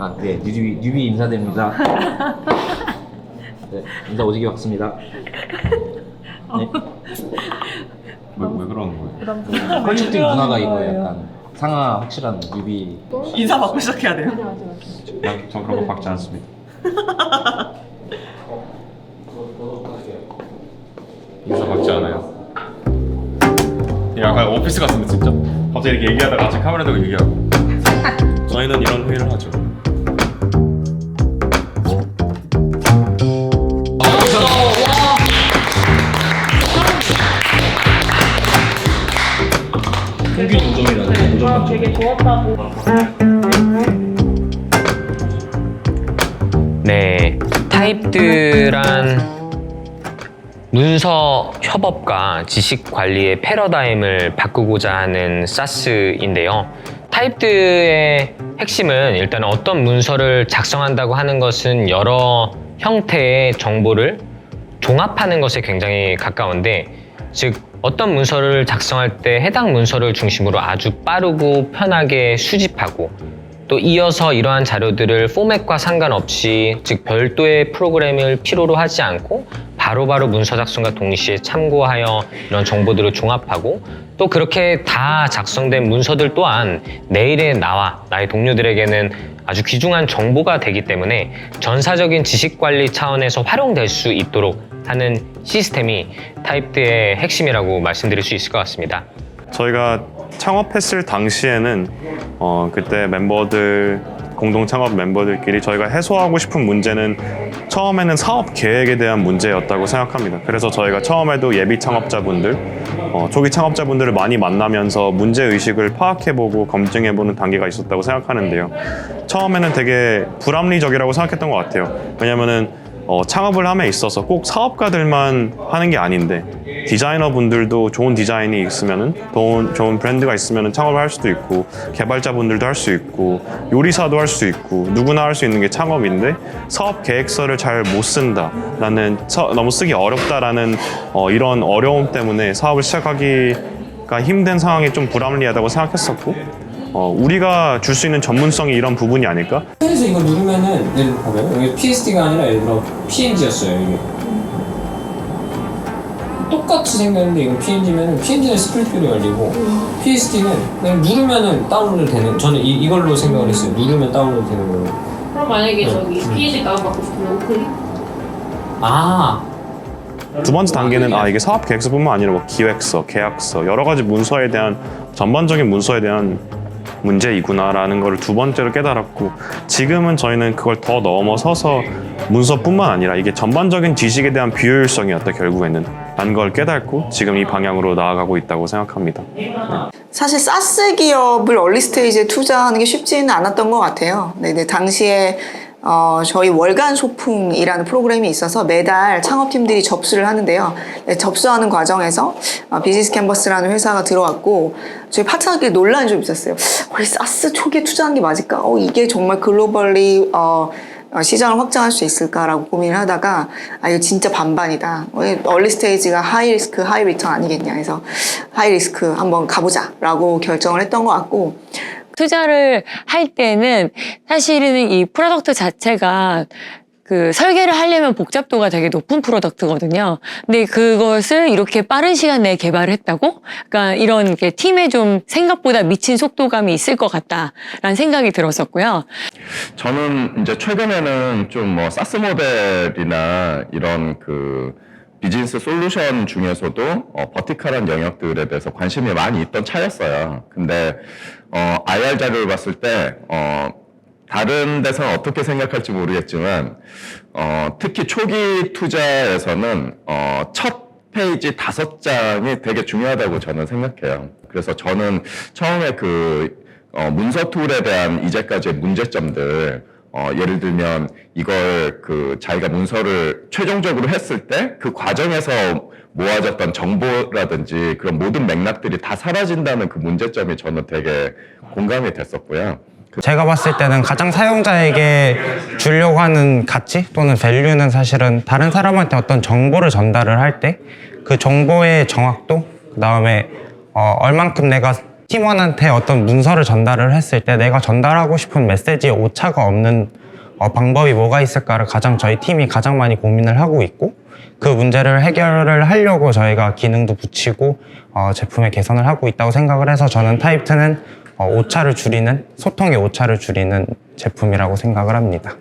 아, 네, 뉴비 인사드립니다. 네, 인사 오지게 받습니다. 네. 왜 그러는 거예요? 컨셉팅 문화가 이거예요. 약간 상하 확실한 뉴비. 인사 받고 시작해야 돼요. 전 그런 거 받지 않습니다. 인사 받지 않아요. 약간 오피스 같은데 진짜? 갑자기 이렇게 얘기하다가 갑자기 카메라 대고 얘기하고. 저희는 이런 회의를 하죠. 평균 5점이라는 5점 만점. 되게 좋았다고. 네, 타입드란 문서 협업과 지식 관리의 패러다임을 바꾸고자 하는 사스인데요. 타입드의 핵심은 일단 어떤 문서를 작성한다고 하는 것은 여러 형태의 정보를 종합하는 것에 굉장히 가까운데, 즉 어떤 문서를 작성할 때 해당 문서를 중심으로 아주 빠르고 편하게 수집하고, 또 이어서 이러한 자료들을 포맷과 상관없이, 즉 별도의 프로그램을 필요로 하지 않고 바로바로 문서 작성과 동시에 참고하여 이런 정보들을 종합하고, 또 그렇게 다 작성된 문서들 또한 내일의 나의 동료들에게는 아주 귀중한 정보가 되기 때문에 전사적인 지식 관리 차원에서 활용될 수 있도록 하는 시스템이 타입드의 핵심이라고 말씀드릴 수 있을 것 같습니다. 저희가 창업했을 당시에는 그때 공동 창업 멤버들끼리 저희가 해소하고 싶은 문제는 처음에는 사업 계획에 대한 문제였다고 생각합니다. 그래서 저희가 처음에도 예비 창업자분들, 초기 창업자분들을 많이 만나면서 문제 의식을 파악해보고 검증해보는 단계가 있었다고 생각하는데요. 처음에는 되게 불합리적이라고 생각했던 것 같아요. 왜냐면은 창업을 함에 있어서 꼭 사업가들만 하는 게 아닌데, 디자이너분들도 좋은 디자인이 있으면은, 좋은 브랜드가 있으면은 창업을 할 수도 있고, 개발자분들도 할 수 있고, 요리사도 할 수 있고, 누구나 할 수 있는 게 창업인데, 사업 계획서를 잘 못 쓴다, 너무 쓰기 어렵다라는 이런 어려움 때문에 사업을 시작하기가 힘든 상황이 좀 불합리하다고 생각했었고, 우리가 줄 수 있는 전문성이 이런 부분이 아닐까? 그래서 이거 누르면은 예를 들어 봐봐요. 이게 PSD가 아니라 예를 들어 PNG였어요. 이게 똑같이 생겼는데 이건 PNG면은 PNG는 스플릿뷰로 열리고 PSD는 그냥 누르면은 다운로드 되는. 저는 이걸로 생각을 했어요. 누르면 다운로드 되는 걸로. 그럼 만약에 저기 PSG 다운받고 싶으면 우클릭? 아, 두 번째 단계는 이게 사업 계획서뿐만 아니라 뭐 기획서, 계약서, 여러 가지 문서에 대한 전반적인 문서에 대한 문제이구나라는 걸 두 번째로 깨달았고, 지금은 저희는 그걸 더 넘어서서 문서뿐만 아니라 이게 전반적인 지식에 대한 비효율성이었다 결국에는 라는 걸 깨닫고 지금 이 방향으로 나아가고 있다고 생각합니다. 사실 사스 기업을 얼리 스테이지에 투자하는 게 쉽지는 않았던 것 같아요. 네, 당시에 저희 월간 소풍이라는 프로그램이 있어서 매달 창업팀들이 접수를 하는데요. 네, 접수하는 과정에서 비즈니스 캔버스라는 회사가 들어왔고, 저희 파트너끼리 논란이 좀 있었어요. 우리 사스 초기에 투자한 게 맞을까? 이게 정말 글로벌리 시장을 확장할 수 있을까라고 고민을 하다가, 이거 진짜 반반이다. 얼리 스테이지가 하이 리스크, 하이 리턴 아니겠냐 해서 하이 리스크 한번 가보자라고 결정을 했던 것 같고, 투자를 할 때는 사실은 이 프로덕트 자체가 그 설계를 하려면 복잡도가 되게 높은 프로덕트거든요. 근데 그것을 이렇게 빠른 시간 내에 개발을 했다고? 그러니까 이런 게 팀에 좀 생각보다 미친 속도감이 있을 것 같다라는 생각이 들었었고요. 저는 이제 최근에는 좀 뭐 사스 모델이나 이런 그 비즈니스 솔루션 중에서도 버티컬한 영역들에 대해서 관심이 많이 있던 차였어요. 근데 IR 자료를 봤을 때 다른 데서는 어떻게 생각할지 모르겠지만 특히 초기 투자에서는 첫 페이지 5장이 되게 중요하다고 저는 생각해요. 그래서 저는 처음에 그 문서 툴에 대한 이제까지의 문제점들, 예를 들면 이걸 자기가 문서를 최종적으로 했을 때 그 과정에서 모아졌던 정보라든지 그런 모든 맥락들이 다 사라진다는 그 문제점이 저는 되게 공감이 됐었고요. 제가 봤을 때는 가장 사용자에게 주려고 하는 가치 또는 밸류는 사실은 다른 사람한테 어떤 정보를 전달을 할 때 그 정보의 정확도, 그 다음에 얼만큼 내가 팀원한테 어떤 문서를 전달을 했을 때 내가 전달하고 싶은 메시지에 오차가 없는 방법이 뭐가 있을까를 저희 팀이 가장 많이 고민을 하고 있고, 그 문제를 해결을 하려고 저희가 기능도 붙이고 제품의 개선을 하고 있다고 생각을 해서 저는 타입2는 오차를 줄이는, 소통의 오차를 줄이는 제품이라고 생각을 합니다.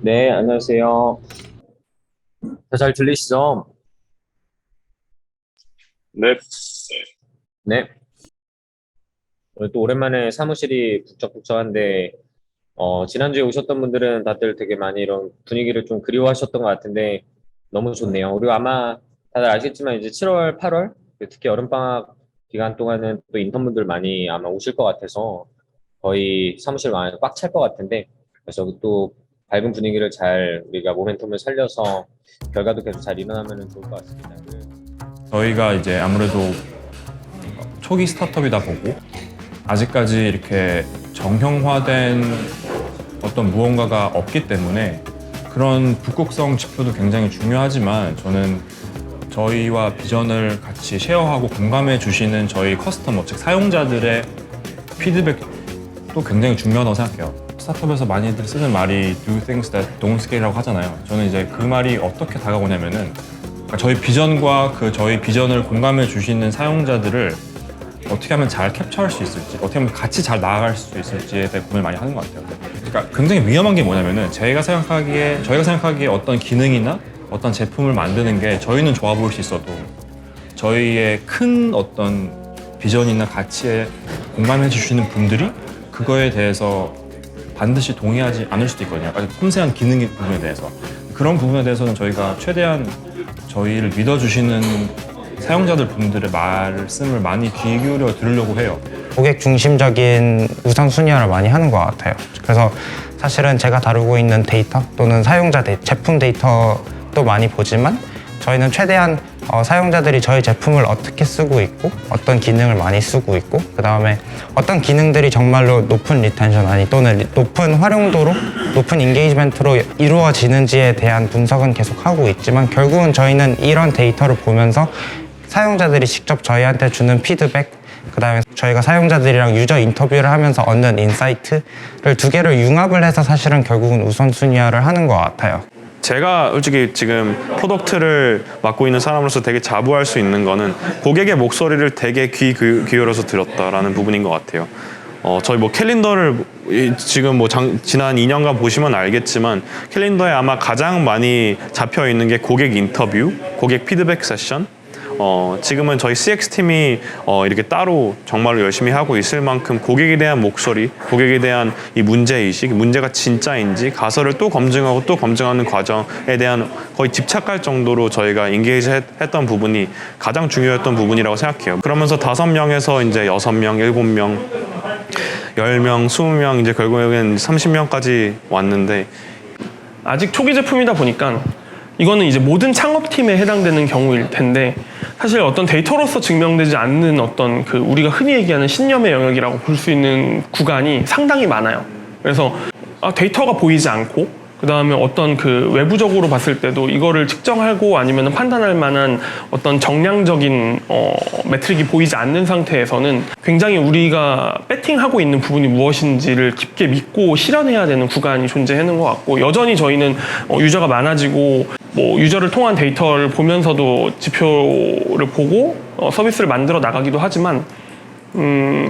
네, 안녕하세요. 잘 들리시죠? 네. 네. 오늘 또 오랜만에 사무실이 북적북적한데, 지난주에 오셨던 분들은 다들 되게 많이 이런 분위기를 좀 그리워하셨던 것 같은데, 너무 좋네요. 그리고 아마 다들 아시겠지만 이제 7월, 8월, 특히 여름방학 기간 동안은 또 인턴분들 많이 아마 오실 것 같아서 거의 사무실 많이 꽉 찰 것 같은데, 그래서 또 밝은 분위기를 잘 우리가 모멘텀을 살려서 결과도 계속 잘 일어나면 좋을 것 같습니다. 저희가 이제 아무래도 초기 스타트업이다 보고 아직까지 이렇게 정형화된 어떤 무언가가 없기 때문에 그런 북극성 지표도 굉장히 중요하지만 저는 저희와 비전을 같이 쉐어하고 공감해 주시는 저희 커스터머, 즉 사용자들의 피드백도 굉장히 중요하다고 생각해요. 스타트업에서 많이들 쓰는 말이 do things that don't scale이라고 하잖아요. 저는 이제 그 말이 어떻게 다가오냐면은 저희 비전과 저희 비전을 공감해 주시는 사용자들을 어떻게 하면 잘 캡처할 수 있을지, 어떻게 하면 같이 잘 나아갈 수 있을지에 대해 고민을 많이 하는 것 같아요. 그러니까 굉장히 위험한 게 뭐냐면은 저희가 생각하기에 어떤 기능이나 어떤 제품을 만드는 게 저희는 좋아 보일 수 있어도 저희의 큰 어떤 비전이나 가치에 공감해 주시는 분들이 그거에 대해서 반드시 동의하지 않을 수도 있거든요. 아주 섬세한 기능 부분에 대해서. 그런 부분에 대해서는 저희가 최대한 저희를 믿어주시는 사용자들 분들의 말씀을 많이 귀 기울여 들으려고 해요. 고객 중심적인 우선순위를 많이 하는 것 같아요. 그래서 사실은 제가 다루고 있는 데이터 또는 사용자 제품 데이터도 많이 보지만 저희는 최대한 사용자들이 저희 제품을 어떻게 쓰고 있고 어떤 기능을 많이 쓰고 있고 그 다음에 어떤 기능들이 정말로 높은 리텐션 또는 높은 활용도로 높은 인게이지먼트로 이루어지는지에 대한 분석은 계속 하고 있지만 결국은 저희는 이런 데이터를 보면서 사용자들이 직접 저희한테 주는 피드백 그 다음에 저희가 사용자들이랑 유저 인터뷰를 하면서 얻는 인사이트를 두 개를 융합을 해서 사실은 결국은 우선순위화를 하는 것 같아요. 제가 솔직히 지금 프로덕트를 맡고 있는 사람으로서 되게 자부할 수 있는 거는 고객의 목소리를 되게 귀 기울여서 들었다라는 부분인 것 같아요. 저희 캘린더를 지금 지난 2년간 보시면 알겠지만 캘린더에 아마 가장 많이 잡혀 있는 게 고객 인터뷰, 고객 피드백 세션. 지금은 저희 CX팀이 이렇게 따로 정말로 열심히 하고 있을 만큼 고객에 대한 목소리, 고객에 대한 이 문제의식, 문제가 진짜인지 가설을 또 검증하고 또 검증하는 과정에 대한 거의 집착할 정도로 저희가 인게이지 했던 부분이 가장 중요했던 부분이라고 생각해요. 그러면서 5명에서 이제 6명, 7명, 10명, 20명, 이제 결국에는 30명까지 왔는데 아직 초기 제품이다 보니까 이거는 이제 모든 창업팀에 해당되는 경우일 텐데 사실 어떤 데이터로서 증명되지 않는 어떤 우리가 흔히 얘기하는 신념의 영역이라고 볼 수 있는 구간이 상당히 많아요. 그래서 데이터가 보이지 않고 그 다음에 어떤 외부적으로 봤을 때도 이거를 측정하고 아니면 판단할 만한 어떤 정량적인 매트릭이 보이지 않는 상태에서는 굉장히 우리가 배팅하고 있는 부분이 무엇인지를 깊게 믿고 실현해야 되는 구간이 존재하는 것 같고 여전히 저희는 유저가 많아지고 유저를 통한 데이터를 보면서도 지표를 보고 서비스를 만들어 나가기도 하지만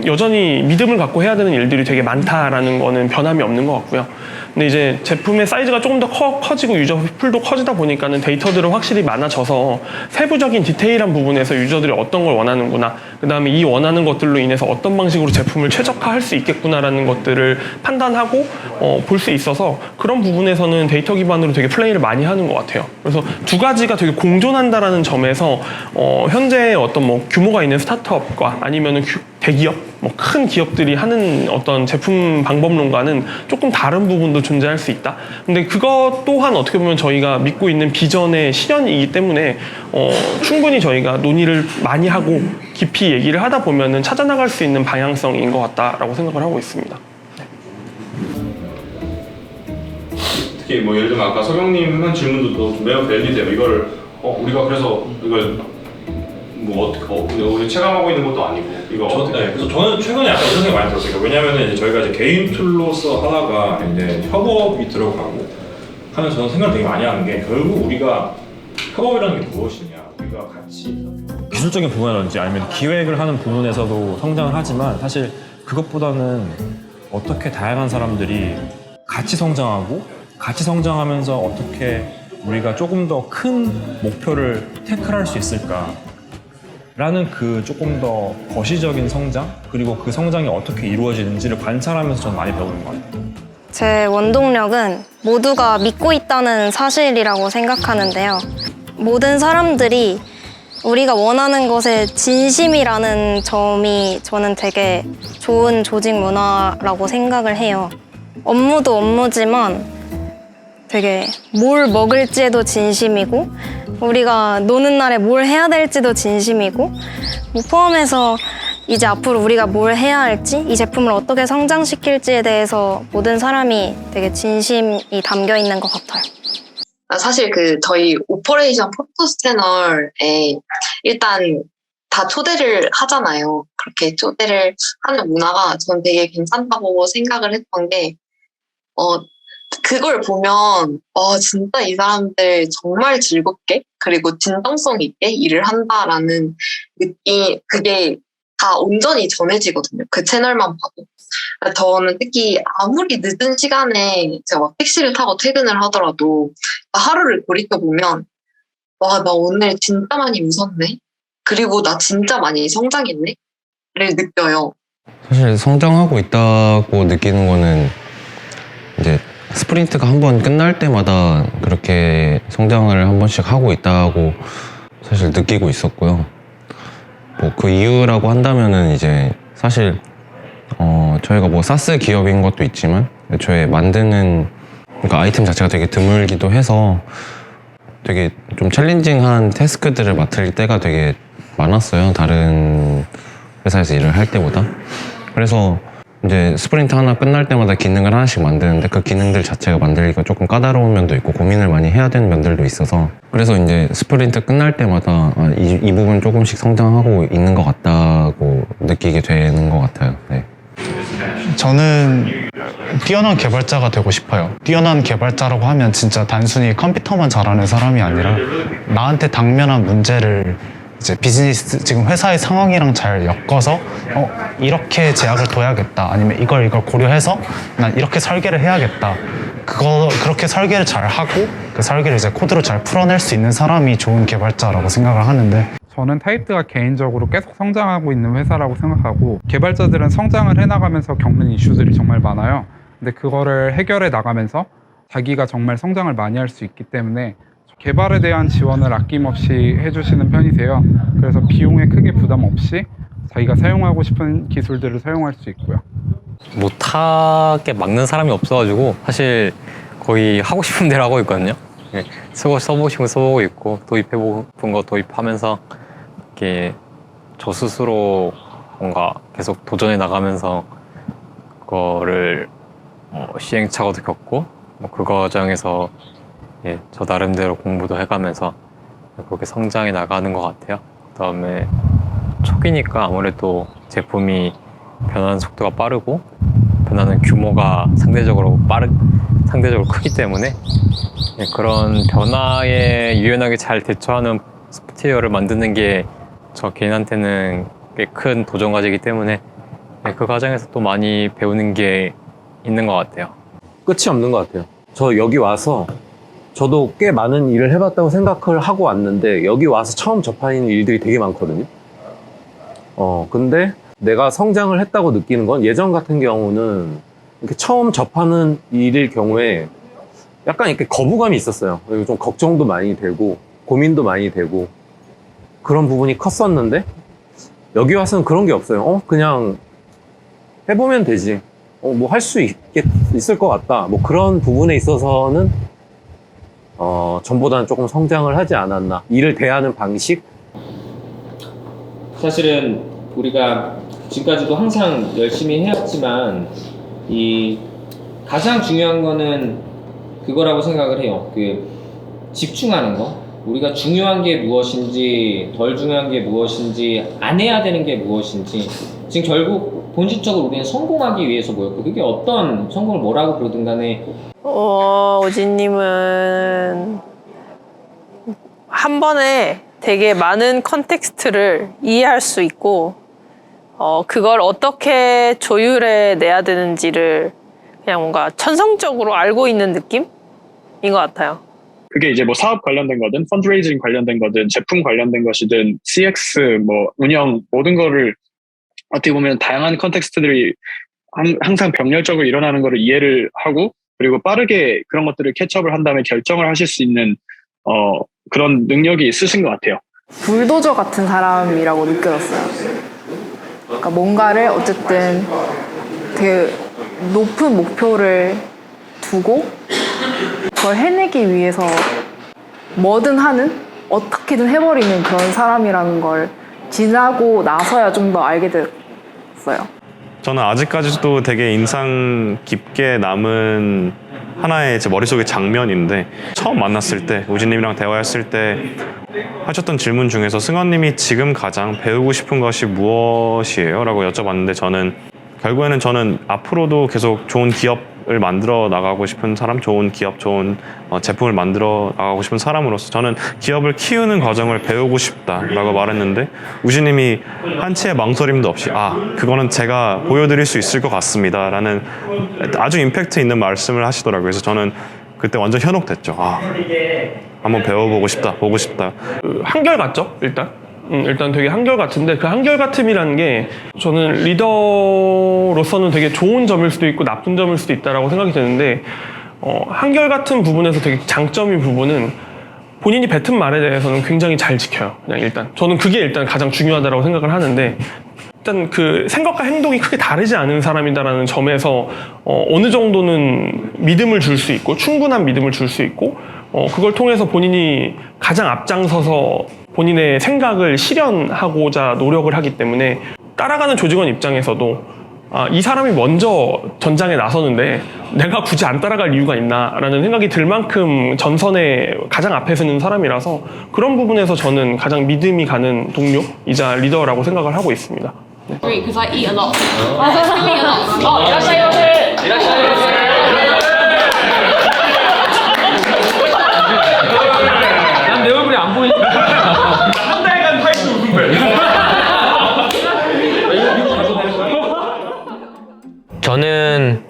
여전히 믿음을 갖고 해야 되는 일들이 되게 많다라는 거는 변함이 없는 것 같고요. 근데 이제 제품의 사이즈가 조금 더 커지고 유저 풀도 커지다 보니까는 데이터들은 확실히 많아져서 세부적인 디테일한 부분에서 유저들이 어떤 걸 원하는구나, 그 다음에 이 원하는 것들로 인해서 어떤 방식으로 제품을 최적화할 수 있겠구나라는 것들을 판단하고 볼 수 있어서 그런 부분에서는 데이터 기반으로 되게 플레이를 많이 하는 것 같아요. 그래서 두 가지가 되게 공존한다라는 점에서 현재 어떤 규모가 있는 스타트업과 아니면은 대기업, 뭐 큰 기업들이 하는 어떤 제품 방법론과는 조금 다른 부분도 존재할 수 있다. 근데 그것 또한 어떻게 보면 저희가 믿고 있는 비전의 실현이기 때문에 충분히 저희가 논의를 많이 하고 깊이 얘기를 하다 보면은 찾아나갈 수 있는 방향성인 것 같다라고 생각을 하고 있습니다. 특히 뭐 예를 들면 아까 서경님 한 질문도 또 매우 밸리드해요. 이걸 우리가 그래서 이걸 뭐 어떻게 우리 체감하고 있는 것도 아니고 이거 그래서 저는 최근에 약간 이런 생각 많이 들었어요. 왜냐하면 이제 저희가 이제 개인 툴로서 하다가 이제 협업이 들어가고 하는 저는 생각을 되게 많이 하는 게 결국 우리가 협업이라는 게 무엇이냐, 우리가 같이 기술적인 부분이라든지 아니면 기획을 하는 부분에서도 성장을 하지만 사실 그것보다는 어떻게 다양한 사람들이 같이 성장하고 같이 성장하면서 어떻게 우리가 조금 더 큰 목표를 태클할 수 있을까 라는 그 조금 더 거시적인 성장 그리고 그 성장이 어떻게 이루어지는지를 관찰하면서 저는 많이 배우는 것 같아요. 제 원동력은 모두가 믿고 있다는 사실이라고 생각하는데요. 모든 사람들이 우리가 원하는 것에 진심이라는 점이 저는 되게 좋은 조직 문화라고 생각을 해요. 업무도 업무지만 되게 뭘 먹을지에도 진심이고 우리가 노는 날에 뭘 해야 될지도 진심이고 뭐 포함해서 이제 앞으로 우리가 뭘 해야 할지 이 제품을 어떻게 성장시킬지에 대해서 모든 사람이 되게 진심이 담겨 있는 것 같아요. 사실 저희 오퍼레이션 포토스 채널에 일단 다 초대를 하잖아요. 그렇게 초대를 하는 문화가 전 되게 괜찮다고 생각을 했던 게 그걸 보면 진짜 이 사람들 정말 즐겁게 그리고 진정성 있게 일을 한다라는 느낌, 그게 다 온전히 전해지거든요. 그 채널만 봐도. 저는 특히 아무리 늦은 시간에 제가 막 택시를 타고 퇴근을 하더라도 하루를 돌이켜보면 와, 나 오늘 진짜 많이 웃었네. 그리고 나 진짜 많이 성장했네. 를 느껴요. 사실 성장하고 있다고 느끼는 거는 이제 스프린트가 한 번 끝날 때마다 그렇게 성장을 한 번씩 하고 있다고 사실 느끼고 있었고요. 뭐 그 이유라고 한다면은 이제 사실 저희가 뭐 사스 기업인 것도 있지만 애초에 만드는 그러니까 아이템 자체가 되게 드물기도 해서 되게 좀 챌린징한 태스크들을 맡을 때가 되게 많았어요. 다른 회사에서 일을 할 때보다. 그래서 이제 스프린트 하나 끝날 때마다 기능을 하나씩 만드는데 그 기능들 자체가 만들기가 조금 까다로운 면도 있고 고민을 많이 해야 되는 면들도 있어서 그래서 이제 스프린트 끝날 때마다 이 부분 조금씩 성장하고 있는 것 같다고 느끼게 되는 것 같아요. 네. 저는 뛰어난 개발자가 되고 싶어요. 뛰어난 개발자라고 하면 진짜 단순히 컴퓨터만 잘하는 사람이 아니라 나한테 당면한 문제를 이제 비즈니스 지금 회사의 상황이랑 잘 엮어서 이렇게 제약을 둬야겠다 아니면 이걸 고려해서 난 이렇게 설계를 해야겠다 그렇게 설계를 잘 하고 그 설계를 이제 코드로 잘 풀어낼 수 있는 사람이 좋은 개발자라고 생각을 하는데 저는 타입드가 개인적으로 계속 성장하고 있는 회사라고 생각하고 개발자들은 성장을 해나가면서 겪는 이슈들이 정말 많아요. 근데 그거를 해결해 나가면서 자기가 정말 성장을 많이 할 수 있기 때문에 개발에 대한 지원을 아낌없이 해주시는 편이세요. 그래서 비용에 크게 부담 없이 자기가 사용하고 싶은 기술들을 사용할 수 있고요. 못하게 막는 사람이 없어가지고 사실 거의 하고 싶은 대로 하고 있거든요. 써보시고 써보고 있고 도입해보고 싶은 거 도입하면서 이렇게 저 스스로 뭔가 계속 도전해 나가면서 그거를 시행착오도 겪고 그 과정에서 저 나름대로 공부도 해가면서 그렇게 성장해 나가는 것 같아요. 그 다음에 초기니까 아무래도 제품이 변하는 속도가 빠르고 변하는 규모가 상대적으로 크기 때문에 그런 변화에 유연하게 잘 대처하는 소프트웨어를 만드는 게 저 개인한테는 꽤 큰 도전 과제이기 때문에 그 과정에서 또 많이 배우는 게 있는 것 같아요. 끝이 없는 것 같아요. 저 여기 와서 저도 꽤 많은 일을 해봤다고 생각을 하고 왔는데 여기 와서 처음 접하는 일들이 되게 많거든요. 근데 내가 성장을 했다고 느끼는 건 예전 같은 경우는 이렇게 처음 접하는 일일 경우에 약간 이렇게 거부감이 있었어요. 그리고 좀 걱정도 많이 되고 고민도 많이 되고 그런 부분이 컸었는데 여기 와서는 그런 게 없어요. 그냥 해보면 되지. 뭐 할 수 있을 것 같다. 뭐 그런 부분에 있어서는 전보다는 조금 성장을 하지 않았나. 일을 대하는 방식? 사실은 우리가 지금까지도 항상 열심히 해왔지만 이 가장 중요한 거는 그거라고 생각을 해요. 집중하는 거. 우리가 중요한 게 무엇인지, 덜 중요한 게 무엇인지, 안 해야 되는 게 무엇인지. 지금 결국 본질적으로 우리는 성공하기 위해서 모였고, 그게 어떤 성공을 뭐라고 부르든 간에 오진님은 한 번에 되게 많은 컨텍스트를 이해할 수 있고 그걸 어떻게 조율해 내야 되는지를 그냥 뭔가 천성적으로 알고 있는 느낌인 것 같아요. 그게 이제 뭐 사업 관련된 거든 펀드레이징 관련된 거든 제품 관련된 것이든 CX 뭐 운영 모든 거를 어떻게 보면 다양한 컨텍스트들이 항상 병렬적으로 일어나는 거를 이해를 하고 그리고 빠르게 그런 것들을 캐치업을 한 다음에 결정을 하실 수 있는 그런 능력이 있으신 것 같아요. 불도저 같은 사람이라고 느껴졌어요. 그러니까 뭔가를 어쨌든 되게 높은 목표를 두고 그걸 해내기 위해서 뭐든 하는, 어떻게든 해버리는 그런 사람이라는 걸 지나고 나서야 좀 더 알게 됐어요. 저는 아직까지도 되게 인상 깊게 남은 하나의 제 머릿속의 장면인데, 처음 만났을 때 우진님이랑 대화했을 때 하셨던 질문 중에서 승원님이 지금 가장 배우고 싶은 것이 무엇이에요? 라고 여쭤봤는데, 결국에는 저는 앞으로도 계속 좋은 기업을 만들어 나가고 싶은 사람, 좋은 기업, 좋은 제품을 만들어 나가고 싶은 사람으로서 저는 기업을 키우는 과정을 배우고 싶다라고 말했는데, 우진님이 한치의 망설임도 없이 그거는 제가 보여드릴 수 있을 것 같습니다 라는 아주 임팩트 있는 말씀을 하시더라고요. 그래서 저는 그때 완전 현혹됐죠. 한번 배워보고 싶다, 보고 싶다. 한결같죠, 일단 되게 한결같은데, 그 한결같음이라는 게 저는 리더로서는 되게 좋은 점일 수도 있고 나쁜 점일 수도 있다라고 생각이 드는데, 한결같은 부분에서 되게 장점인 부분은 본인이 뱉은 말에 대해서는 굉장히 잘 지켜요. 그냥 저는 그게 일단 가장 중요하다고 생각을 하는데, 일단 그 생각과 행동이 크게 다르지 않은 사람이다라는 점에서 어느 정도는 믿음을 줄 수 있고, 충분한 믿음을 줄 수 있고, 그걸 통해서 본인이 가장 앞장서서 본인의 생각을 실현하고자 노력을 하기 때문에, 따라가는 조직원 입장에서도 이 사람이 먼저 전장에 나서는데 내가 굳이 안 따라갈 이유가 있나 라는 생각이 들 만큼 전선에 가장 앞에 서는 사람이라서, 그런 부분에서 저는 가장 믿음이 가는 동료이자 리더라고 생각을 하고 있습니다. 네. Because I eat a lot. I eat a lot. 이라샤이마세. 이라샤이마세. 난 내 얼굴이 안 보이니까 한 달간 타이틀 웃은 거예요. 저는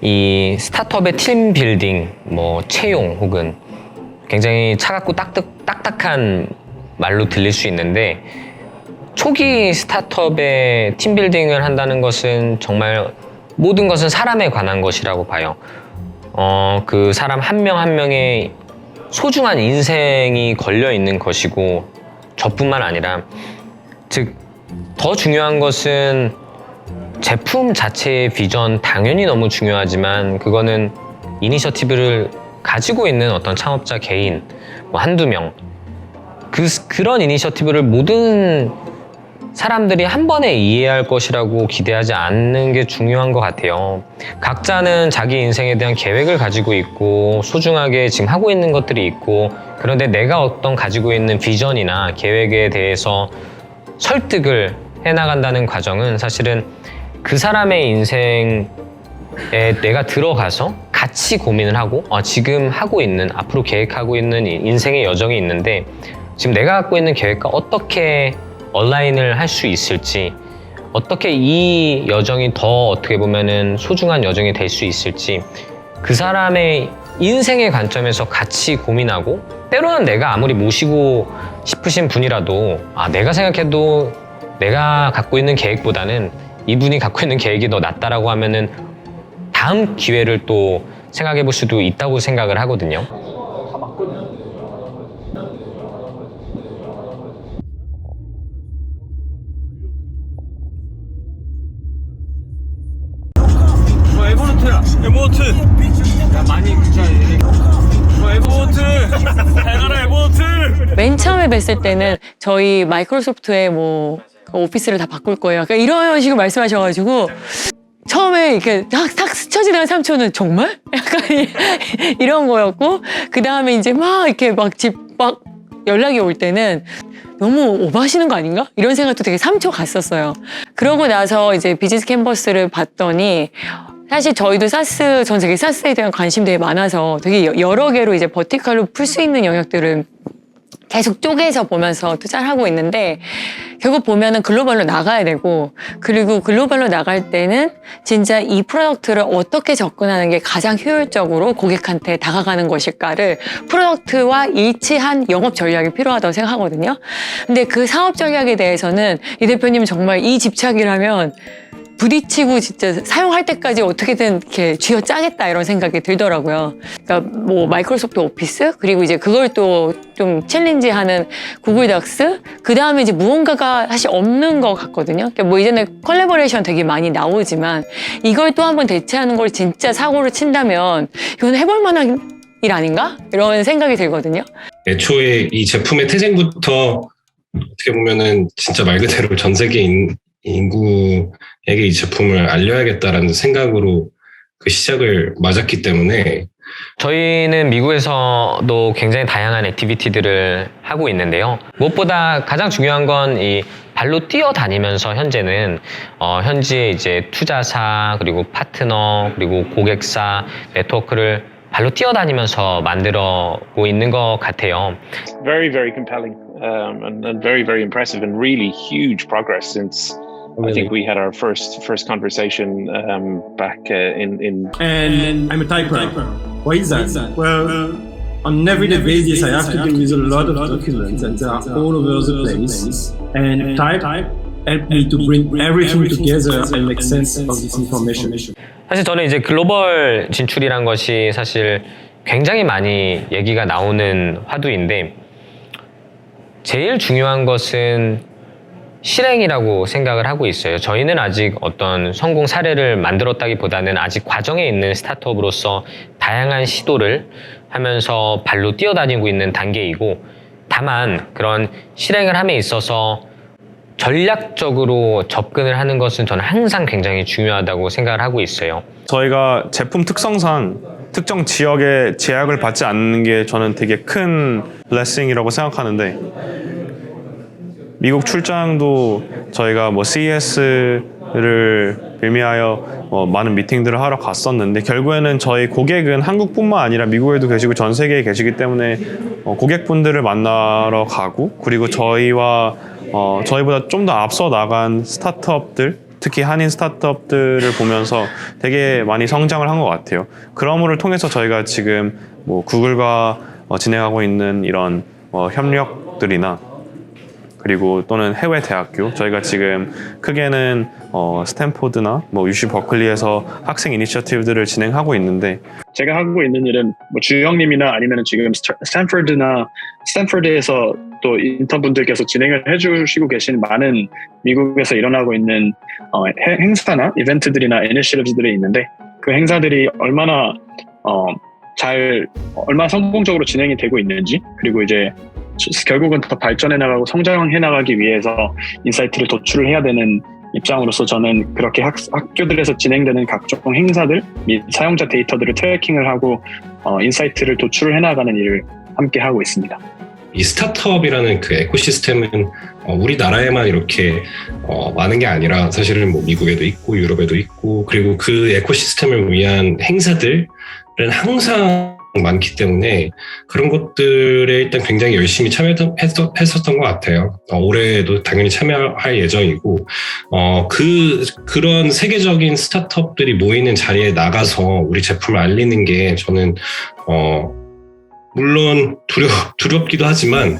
이 스타트업의 팀 빌딩, 채용 혹은 굉장히 차갑고 딱딱한 말로 들릴 수 있는데, 초기 스타트업의 팀 빌딩을 한다는 것은 정말 모든 것은 사람에 관한 것이라고 봐요. 그 사람 한 명 한 명의 소중한 인생이 걸려 있는 것이고, 저뿐만 아니라, 즉 더 중요한 것은 제품 자체의 비전 당연히 너무 중요하지만, 그거는 이니셔티브를 가지고 있는 어떤 창업자 개인 한두 명, 그런 이니셔티브를 모든 사람들이 한 번에 이해할 것이라고 기대하지 않는 게 중요한 것 같아요. 각자는 자기 인생에 대한 계획을 가지고 있고 소중하게 지금 하고 있는 것들이 있고, 그런데 내가 어떤 가지고 있는 비전이나 계획에 대해서 설득을 해나간다는 과정은 사실은 그 사람의 인생에 내가 들어가서 같이 고민을 하고, 지금 하고 있는, 앞으로 계획하고 있는 인생의 여정이 있는데, 지금 내가 갖고 있는 계획과 어떻게 얼라인을 할 수 있을지, 어떻게 이 여정이 더 어떻게 보면은 소중한 여정이 될 수 있을지, 그 사람의 인생의 관점에서 같이 고민하고, 때로는 내가 아무리 모시고 싶으신 분이라도 내가 생각해도 내가 갖고 있는 계획보다는 이분이 갖고 있는 계획이 더 낫다라고 하면은 다음 기회를 또 생각해 볼 수도 있다고 생각을 하거든요. 맨 처음에 뵀을 때는 저희 마이크로소프트의 뭐 오피스를 다 바꿀 거예요. 그러니까 이런 식으로 말씀하셔가지고 처음에 이렇게 탁 스쳐지는 3초는 정말? 약간 이런 거였고 그 다음에 이제 막 이렇게 막 연락이 올 때는 너무 오버하시는 거 아닌가? 이런 생각도 되게 3초 갔었어요. 그러고 나서 이제 비즈니스 캔버스를 봤더니 사실 저희도 전 되게 사스에 대한 관심이 되게 많아서 되게 여러 개로 이제 버티컬로 풀 수 있는 영역들을 계속 쪼개서 보면서 투자를 하고 있는데 결국 보면은 글로벌로 나가야 되고 그리고 글로벌로 나갈 때는 진짜 이 프로덕트를 어떻게 접근하는 게 가장 효율적으로 고객한테 다가가는 것일까를 프로덕트와 일치한 영업 전략이 필요하다고 생각하거든요. 근데 그 사업 전략에 대해서는 이 대표님 정말 이 집착이라면 부딪히고 진짜 사용할 때까지 어떻게든 이렇게 쥐어짜겠다 이런 생각이 들더라고요. 그러니까 뭐 마이크로소프트 오피스 그리고 이제 그걸 또 좀 챌린지하는 구글 닥스 그 다음에 이제 무언가가 사실 없는 것 같거든요. 그러니까 뭐 이전에 컬래버레이션 되게 많이 나오지만 이걸 또 한번 대체하는 걸 진짜 사고를 친다면 이건 해볼 만한 일 아닌가? 이런 생각이 들거든요. 애초에 이 제품의 태생부터 어떻게 보면은 진짜 말 그대로 전 세계 인구에게 이 제품을 알려야겠다라는 생각으로 그 시작을 맞았기 때문에 저희는 미국에서도 굉장히 다양한 액티비티들을 하고 있는데요. 무엇보다 가장 중요한 건 이 발로 뛰어다니면서 현재는 현지의 이제 투자사 그리고 파트너 그리고 고객사 네트워크를 발로 뛰어다니면서 만들어고 있는 것 같아요. Very, very compelling and very, very impressive and really huge progress since I think we had our first conversation back in. And I'm a typer. Why is that? Well, on an everyday basis, I have to deal with a lot of documents and they are all over the place. And type helped me to bring everything together and make sense of this information. 사실 저는 이제 글로벌 진출이란 것이 사실 굉장히 많이 얘기가 나오는 화두인데 제일 중요한 것은 실행이라고 생각을 하고 있어요. 저희는 아직 어떤 성공 사례를 만들었다기보다는 아직 과정에 있는 스타트업으로서 다양한 시도를 하면서 발로 뛰어다니고 있는 단계이고 다만 그런 실행을 함에 있어서 전략적으로 접근을 하는 것은 저는 항상 굉장히 중요하다고 생각을 하고 있어요. 저희가 제품 특성상 특정 지역에 제약을 받지 않는 게 저는 되게 큰 블레싱이라고 생각하는데 미국 출장도 저희가 뭐 CES를 빌미하여 많은 미팅들을 하러 갔었는데 결국에는 저희 고객은 한국뿐만 아니라 미국에도 계시고 전 세계에 계시기 때문에 고객분들을 만나러 가고 그리고 저희와 저희보다 좀 더 앞서 나간 스타트업들 특히 한인 스타트업들을 보면서 되게 많이 성장을 한 것 같아요. 그러므로 통해서 저희가 지금 뭐 구글과 진행하고 있는 이런 협력들이나 그리고 또는 해외 대학교 저희가 지금 크게는 스탠포드나 뭐 UC 버클리에서 학생 이니셔티브들을 진행하고 있는데 제가 하고 있는 일은 뭐 주영님이나 아니면 지금 스탠퍼드에서 또 인턴분들께서 진행을 해주시고 계신 많은 미국에서 일어나고 있는 행사나 이벤트들이나 이니셔티브들이 있는데 그 행사들이 얼마나 성공적으로 진행이 되고 있는지 그리고 이제 결국은 더 발전해 나가고 성장해 나가기 위해서 인사이트를 도출을 해야 되는 입장으로서 저는 그렇게 학교들에서 진행되는 각종 행사들 및 사용자 데이터들을 트래킹을 하고 인사이트를 도출을 해 나가는 일을 함께 하고 있습니다. 이 스타트업이라는 그 에코시스템은 우리나라에만 이렇게 많은 게 아니라 사실은 뭐 미국에도 있고 유럽에도 있고 그리고 그 에코시스템을 위한 행사들은 항상 많기 때문에 그런 것들에 일단 굉장히 열심히 참여했었던 것 같아요. 올해도 당연히 참여할 예정이고 그런 세계적인 스타트업들이 모이는 자리에 나가서 우리 제품을 알리는 게 저는 물론 두렵기도 하지만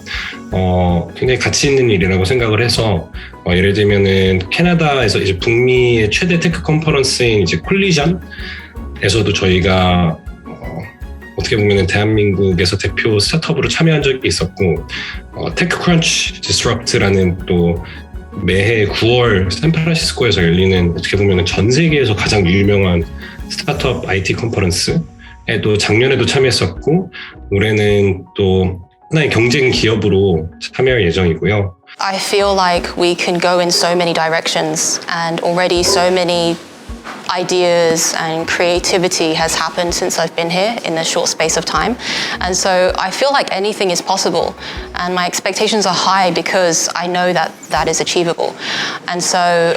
굉장히 가치 있는 일이라고 생각을 해서 예를 들면은 캐나다에서 이제 북미의 최대 테크 컨퍼런스인 이제 콜리전에서도 저희가 어떻게 보면 대한민국에서 대표 스타트업으로 참여한 적이 있었고 테크크런치 디스럽트라는 또 매해 9월 샌프란시스코에서 열리는 어떻게 보면 전 세계에서 가장 유명한 스타트업 IT 컨퍼런스에도 작년에도 참여했었고 올해는 또 하나의 경쟁 기업으로 참여할 예정이고요. I feel like we can go in so many directions, and already so many ideas and creativity has happened since I've been here in a short space of time. And so I feel like anything is possible, and my expectations are high because I know that that is achievable. And so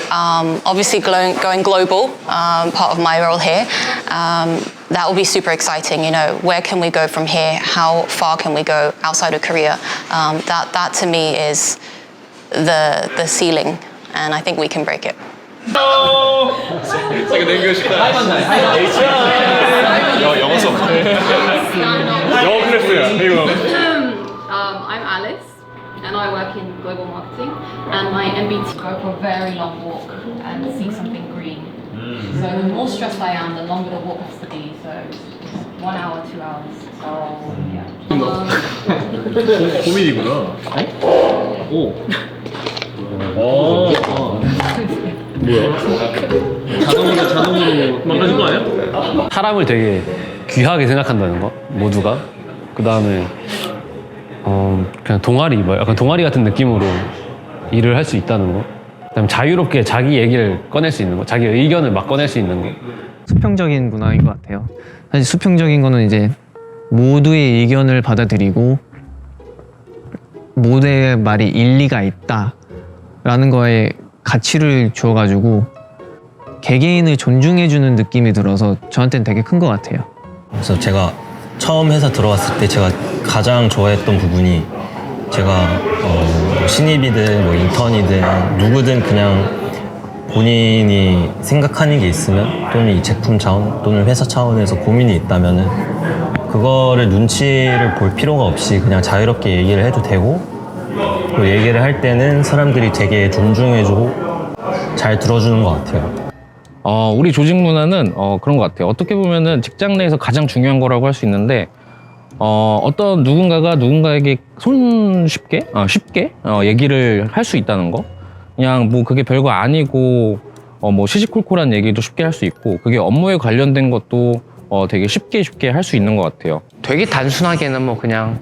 obviously going global, part of my role here, that will be super exciting. You know, where can we go from here? How far can we go outside of Korea? That to me is the ceiling, and I think we can break it. Second English class. 영어 수업. 영어 클래스야. 이거. I'm Alice, and I work in global marketing. And my MBT go for a very long walk and see something green. So the more stressed I am, the longer the walk has to be. So 1 hour, 2 hours. So yeah. 고민이구나. 오. 뭐야? 자동으로 망가진 거 아니야? 사람을 되게 귀하게 생각한다는 거, 모두가. 그 다음에 그냥 동아리, 약간 동아리 같은 느낌으로 일을 할 수 있다는 거. 그다음에 자유롭게 자기 얘기를 꺼낼 수 있는 거, 자기 의견을 막 꺼낼 수 있는 거. 수평적인 문화인 것 같아요. 사실 수평적인 거는 이제 모두의 의견을 받아들이고 모두의 말이 일리가 있다라는 거에 가치를 주어가지고 개개인을 존중해주는 느낌이 들어서 저한테는 되게 큰 것 같아요. 그래서 제가 처음 회사 들어왔을 때 제가 가장 좋아했던 부분이 제가 신입이든 뭐 인턴이든 누구든 그냥 본인이 생각하는 게 있으면 또는 이 제품 차원 또는 회사 차원에서 고민이 있다면은 그거를 눈치를 볼 필요가 없이 그냥 자유롭게 얘기를 해도 되고 또 얘기를 할 때는 사람들이 되게 존중해주고 잘 들어주는 것 같아요. 우리 조직 문화는 그런 것 같아요. 어떻게 보면은 직장 내에서 가장 중요한 거라고 할 수 있는데 어떤 누군가가 누군가에게 쉽게 얘기를 할 수 있다는 거. 그냥 뭐 그게 별거 아니고 뭐 시시콜콜한 얘기도 쉽게 할 수 있고 그게 업무에 관련된 것도 되게 쉽게 할 수 있는 것 같아요. 되게 단순하게는 뭐 그냥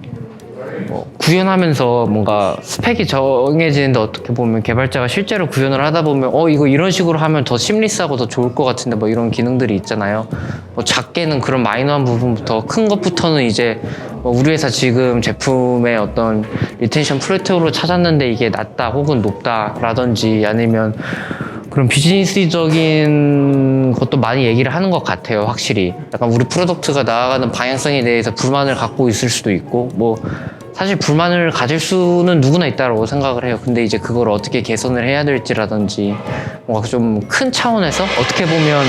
구현하면서 뭔가 스펙이 정해지는데 어떻게 보면 개발자가 실제로 구현을 하다 보면 이거 이런 식으로 하면 더 심리스하고 더 좋을 것 같은데 뭐 이런 기능들이 있잖아요. 뭐 작게는 그런 마이너한 부분부터 큰 것부터는 이제 우리 회사 지금 제품의 어떤 리텐션 프로젝트로 찾았는데 이게 낮다 혹은 높다라든지 아니면 그런 비즈니스적인 것도 많이 얘기를 하는 것 같아요. 확실히 약간 우리 프로덕트가 나아가는 방향성에 대해서 불만을 갖고 있을 수도 있고 뭐 사실 불만을 가질 수는 누구나 있다고 생각을 해요. 근데 이제 그걸 어떻게 개선을 해야 될지라든지 뭔가 좀 큰 차원에서 어떻게 보면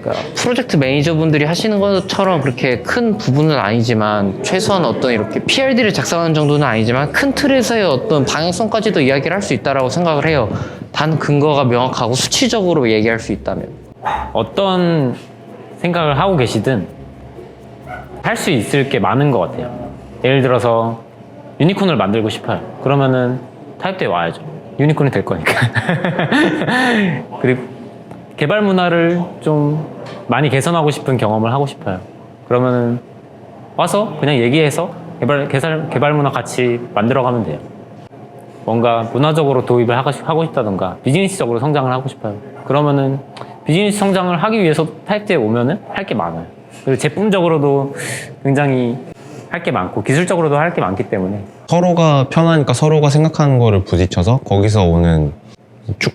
그러니까 프로젝트 매니저분들이 하시는 것처럼 그렇게 큰 부분은 아니지만 최소한 어떤 이렇게 PRD를 작성하는 정도는 아니지만 큰 틀에서의 어떤 방향성까지도 이야기를 할 수 있다라고 생각을 해요. 단 근거가 명확하고 수치적으로 얘기할 수 있다면. 어떤 생각을 하고 계시든 할 수 있을 게 많은 것 같아요. 예를 들어서 유니콘을 만들고 싶어요. 그러면은 타입대에 와야죠. 유니콘이 될 거니까. 그리고 개발 문화를 좀 많이 개선하고 싶은 경험을 하고 싶어요. 그러면은 와서 그냥 얘기해서 개발 문화 같이 만들어가면 돼요. 뭔가 문화적으로 도입을 하고 싶다던가 비즈니스적으로 성장을 하고 싶어요. 그러면은 비즈니스 성장을 하기 위해서 타입대에 오면은 할 게 많아요. 그리고 제품적으로도 굉장히 할 게 많고 기술적으로도 할 게 많기 때문에 서로가 편하니까 서로가 생각하는 거를 부딪혀서 거기서 오는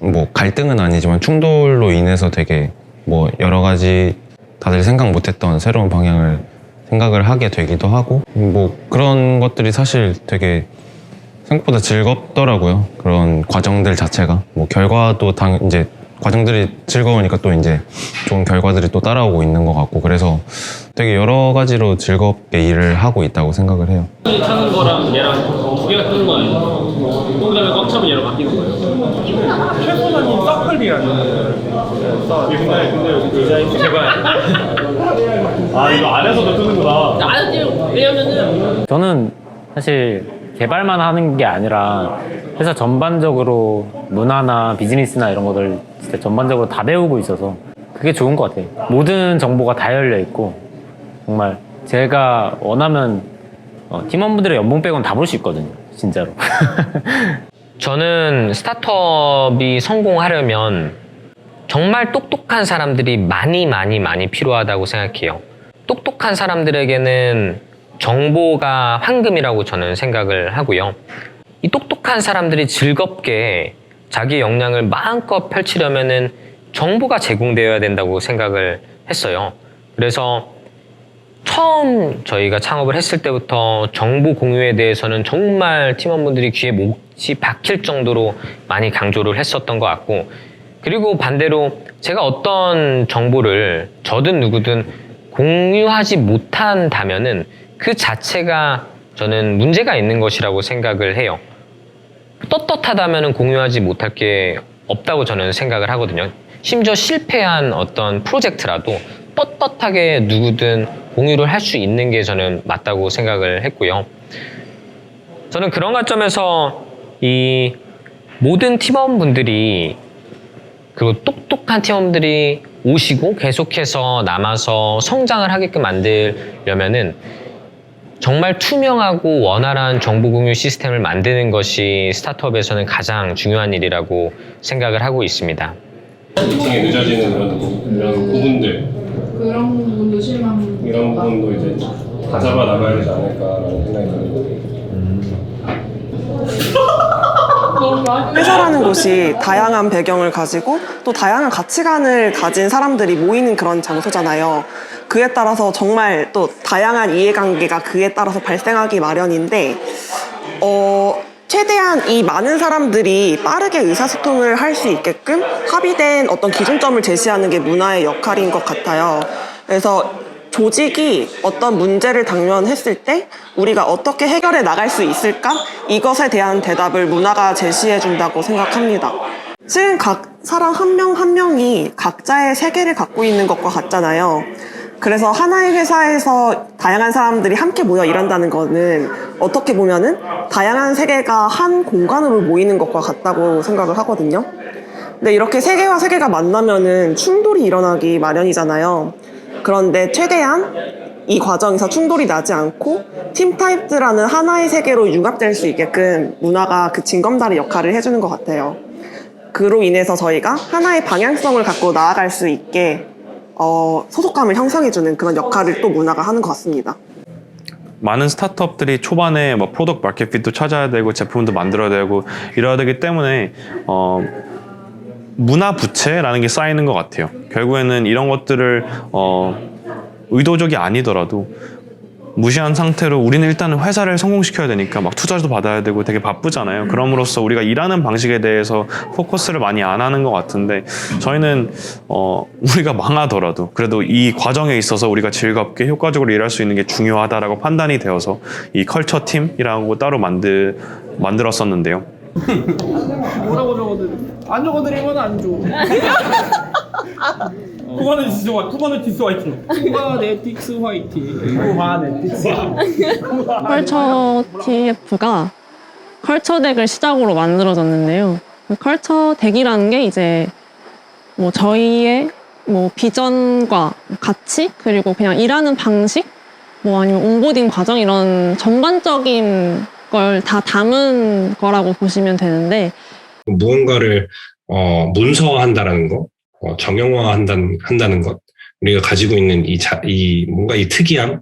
뭐 갈등은 아니지만 충돌로 인해서 되게 뭐 여러 가지 다들 생각 못했던 새로운 방향을 생각을 하게 되기도 하고 뭐 그런 것들이 사실 되게 생각보다 즐겁더라고요. 그런 과정들 자체가 뭐 결과도 이제 과정들이 즐거우니까 또 이제 좋은 결과들이 또 따라오고 있는 것 같고 그래서 되게 여러 가지로 즐겁게 일을 하고 있다고 생각을 해요. 타는 거랑 얘랑 두 개가 뜨는 거 아니에요? 동그라미 꽉 차면 얘랑 바뀌는 거예요. 최소한님 서클이라는 근데 디자인 제발 이거 안에서도 뜨는구나. 왜냐면은 저는 사실 개발만 하는 게 아니라 회사 전반적으로 문화나 비즈니스나 이런 것들 진짜 전반적으로 다 배우고 있어서 그게 좋은 것 같아요. 모든 정보가 다 열려 있고 정말 제가 원하면 팀원분들의 연봉 빼고는 다 볼 수 있거든요. 진짜로. 저는 스타트업이 성공하려면 정말 똑똑한 사람들이 많이 필요하다고 생각해요. 똑똑한 사람들에게는 정보가 황금이라고 저는 생각을 하고요. 이 똑똑한 사람들이 즐겁게 자기 역량을 마음껏 펼치려면은 정보가 제공되어야 된다고 생각을 했어요. 그래서 처음 저희가 창업을 했을 때부터 정보 공유에 대해서는 정말 팀원분들이 귀에 못이 박힐 정도로 많이 강조를 했었던 것 같고, 그리고 반대로 제가 어떤 정보를 저든 누구든 공유하지 못한다면은 그 자체가 저는 문제가 있는 것이라고 생각을 해요. 떳떳하다면은 공유하지 못할 게 없다고 저는 생각을 하거든요. 심지어 실패한 어떤 프로젝트라도 떳떳하게 누구든 공유를 할 수 있는 게 저는 맞다고 생각을 했고요. 저는 그런 관점에서 이 모든 팀원분들이, 그리고 똑똑한 팀원들이 오시고 계속해서 남아서 성장을 하게끔 만들려면은 정말 투명하고 원활한 정보 공유 시스템을 만드는 것이 스타트업에서는 가장 중요한 일이라고 생각을 하고 있습니다. 미팅에 늦어지는 이런 부분들, 그런 부분도 실망. 이런 부분도 이제 다 잡아 나가야 되지 않을까라는 생각이 듭니다. 회사라는 곳이 다양한 배경을 가지고 또 다양한 가치관을 가진 사람들이 모이는 그런 장소잖아요. 그에 따라서 정말 또 다양한 이해관계가 그에 따라서 발생하기 마련인데, 최대한 이 많은 사람들이 빠르게 의사소통을 할 수 있게끔 합의된 어떤 기준점을 제시하는 게 문화의 역할인 것 같아요. 그래서 조직이 어떤 문제를 당면했을 때 우리가 어떻게 해결해 나갈 수 있을까? 이것에 대한 대답을 문화가 제시해 준다고 생각합니다. 실은 각 사람 한 명 한 명이 각자의 세계를 갖고 있는 것과 같잖아요. 그래서 하나의 회사에서 다양한 사람들이 함께 모여 일한다는 거는 어떻게 보면은 다양한 세계가 한 공간으로 모이는 것과 같다고 생각을 하거든요. 근데 이렇게 세계와 세계가 만나면은 충돌이 일어나기 마련이잖아요. 그런데 최대한 이 과정에서 충돌이 나지 않고 팀 타입들라는 하나의 세계로 융합될 수 있게끔 문화가 그 징검다리 역할을 해주는 것 같아요. 그로 인해서 저희가 하나의 방향성을 갖고 나아갈 수 있게 소속감을 형성해주는 그런 역할을 또 문화가 하는 것 같습니다. 많은 스타트업들이 초반에 뭐 프로덕트 마켓 핏도 찾아야 되고 제품도 만들어야 되고 이래야 되기 때문에 문화 부채라는 게 쌓이는 것 같아요. 결국에는 이런 것들을 의도적이 아니더라도 무시한 상태로 우리는 일단은 회사를 성공시켜야 되니까 막 투자도 받아야 되고 되게 바쁘잖아요. 그럼으로써 우리가 일하는 방식에 대해서 포커스를 많이 안 하는 것 같은데, 저희는 우리가 망하더라도 그래도 이 과정에 있어서 우리가 즐겁게 효과적으로 일할 수 있는 게 중요하다라고 판단이 되어서 이 컬처 팀이라고 따로 만들었었는데요. 뭐라고 안 적어드리면 안 줘. 쿠버네티스 화이팅. 쿠버네티스 화이팅. 컬처 TF가 컬처 덱을 시작으로 만들어졌는데요. 컬처 덱이라는 게 이제 뭐 저희의 뭐 비전과 가치, 그리고 그냥 일하는 방식, 뭐 아니면 온보딩 과정, 이런 전반적인 걸 다 담은 거라고 보시면 되는데, 무언가를 문서화한다라는 거, 정형화한다는 것, 우리가 가지고 있는 뭔가 이 특이함,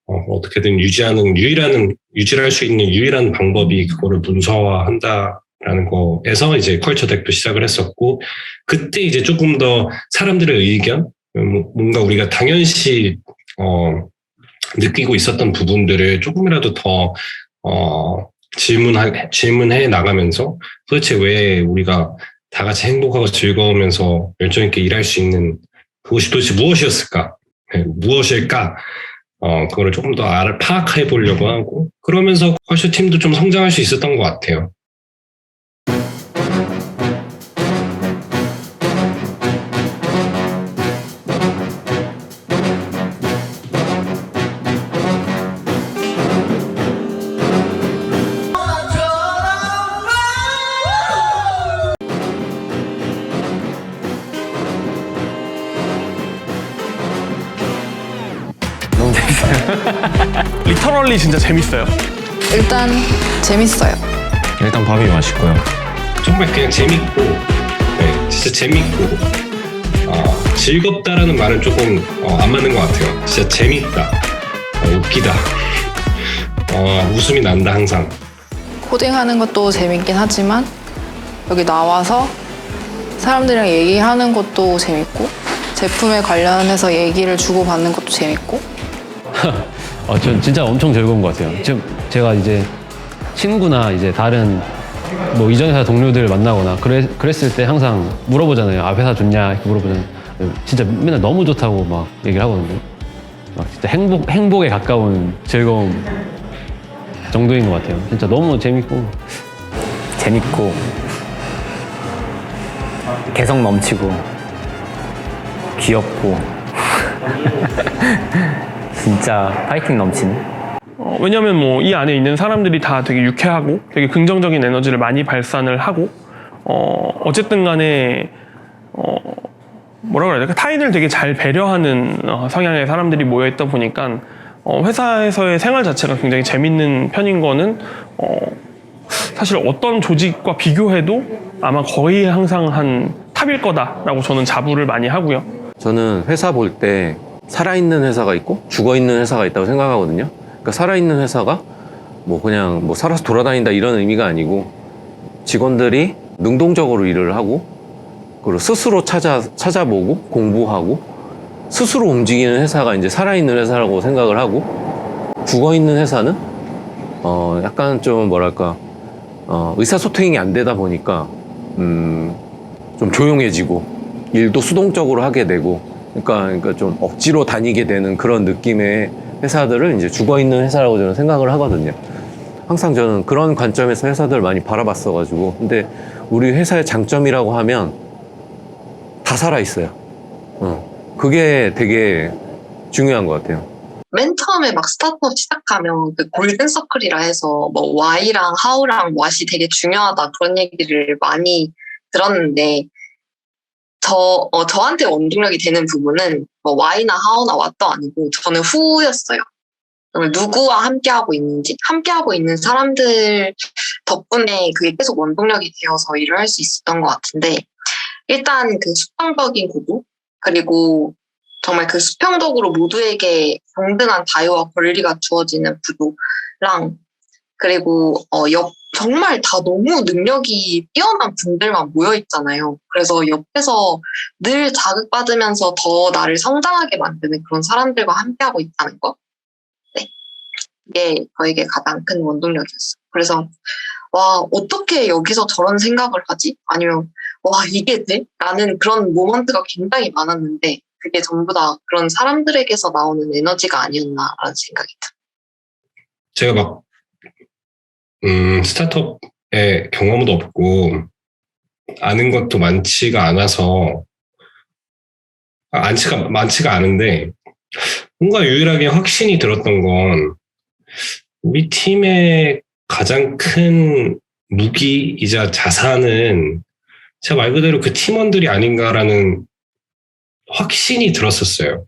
어떻게든 유지를 할 수 있는 유일한 방법이 그거를 문서화한다라는 거에서 이제 컬처 덱도 시작을 했었고, 그때 이제 조금 더 사람들의 의견, 뭔가 우리가 당연시 느끼고 있었던 부분들을 조금이라도 더 질문해 나가면서 도대체 왜 우리가 다 같이 행복하고 즐거우면서 열정 있게 일할 수 있는 그것이 도대체 무엇이었을까? 무엇일까? 그거를 조금 더 파악해 보려고 하고, 그러면서 컬처 팀도 좀 성장할 수 있었던 것 같아요. 오버럴리 진짜 재밌어요. 일단 재밌어요. 일단 밥이 맛있고요. 정말 그냥 재밌고, 네, 진짜 재밌고, 즐겁다라는 말은 조금 안 맞는 것 같아요. 진짜 재밌다, 웃기다, 웃음이 난다 항상. 코딩하는 것도 재밌긴 하지만 여기 나와서 사람들이랑 얘기하는 것도 재밌고 제품에 관련해서 얘기를 주고받는 것도 재밌고 전 진짜 엄청 즐거운 것 같아요. 지금 제가 이제 친구나 이제 다른 뭐 이전 회사 동료들 만나거나 그랬을 때 항상 물어보잖아요. 아, 회사 좋냐? 이렇게 물어보잖아요. 진짜 맨날 너무 좋다고 막 얘기를 하거든요. 막 진짜 행복에 가까운 즐거움 정도인 것 같아요. 진짜 너무 재밌고 개성 넘치고 귀엽고 진짜 파이팅 넘치는. 왜냐면 뭐 이 안에 있는 사람들이 다 되게 유쾌하고 되게 긍정적인 에너지를 많이 발산을 하고 어쨌든 간에 뭐라 그래야 될까, 타인을 되게 잘 배려하는 성향의 사람들이 모여있다 보니까 회사에서의 생활 자체가 굉장히 재밌는 편인 거는 사실 어떤 조직과 비교해도 아마 거의 항상 한 탑일 거다라고 저는 자부를 많이 하고요. 저는 회사 볼 때 살아있는 회사가 있고 죽어있는 회사가 있다고 생각하거든요. 그러니까 살아있는 회사가 뭐 그냥 뭐 살아서 돌아다닌다 이런 의미가 아니고 직원들이 능동적으로 일을 하고 그리고 스스로 찾아보고 공부하고 스스로 움직이는 회사가 이제 살아있는 회사라고 생각을 하고 죽어있는 회사는 약간 좀 뭐랄까 의사소통이 안 되다 보니까 좀 조용해지고 일도 수동적으로 하게 되고 그러니까 좀 억지로 다니게 되는 그런 느낌의 회사들을 이제 죽어있는 회사라고 저는 생각을 하거든요. 항상 저는 그런 관점에서 회사들을 많이 바라봤어가지고 근데 우리 회사의 장점이라고 하면 다 살아있어요. 그게 되게 중요한 것 같아요. 맨 처음에 막 스타트업 시작하면 그 골든 서클이라 해서 뭐 Y랑 How랑 What이 되게 중요하다 그런 얘기를 많이 들었는데 저한테 원동력이 되는 부분은 뭐 Y나 How나 What도 아니고 저는 Who였어요. 누구와 함께하고 있는지, 함께하고 있는 사람들 덕분에 그게 계속 원동력이 되어서 일을 할 수 있었던 것 같은데 일단 그 수평적인 구도 그리고 정말 그 수평적으로 모두에게 동등한 자유와 권리가 주어지는 구도랑 그리고 정말 다 너무 능력이 뛰어난 분들만 모여있잖아요. 그래서 옆에서 늘 자극받으면서 더 나를 성장하게 만드는 그런 사람들과 함께하고 있다는 거. 네. 이게 저에게 가장 큰 원동력이었어요. 그래서 와, 어떻게 여기서 저런 생각을 하지? 아니면 와, 이게 돼? 라는 그런 모먼트가 굉장히 많았는데 그게 전부 다 그런 사람들에게서 나오는 에너지가 아니었나라는 생각이 들어요. 제가 막 스타트업에 경험도 없고 아는 것도 많지가 않아서 많지가 않은데 뭔가 유일하게 확신이 들었던 건 우리 팀의 가장 큰 무기이자 자산은 제가 말 그대로 그 팀원들이 아닌가라는 확신이 들었었어요.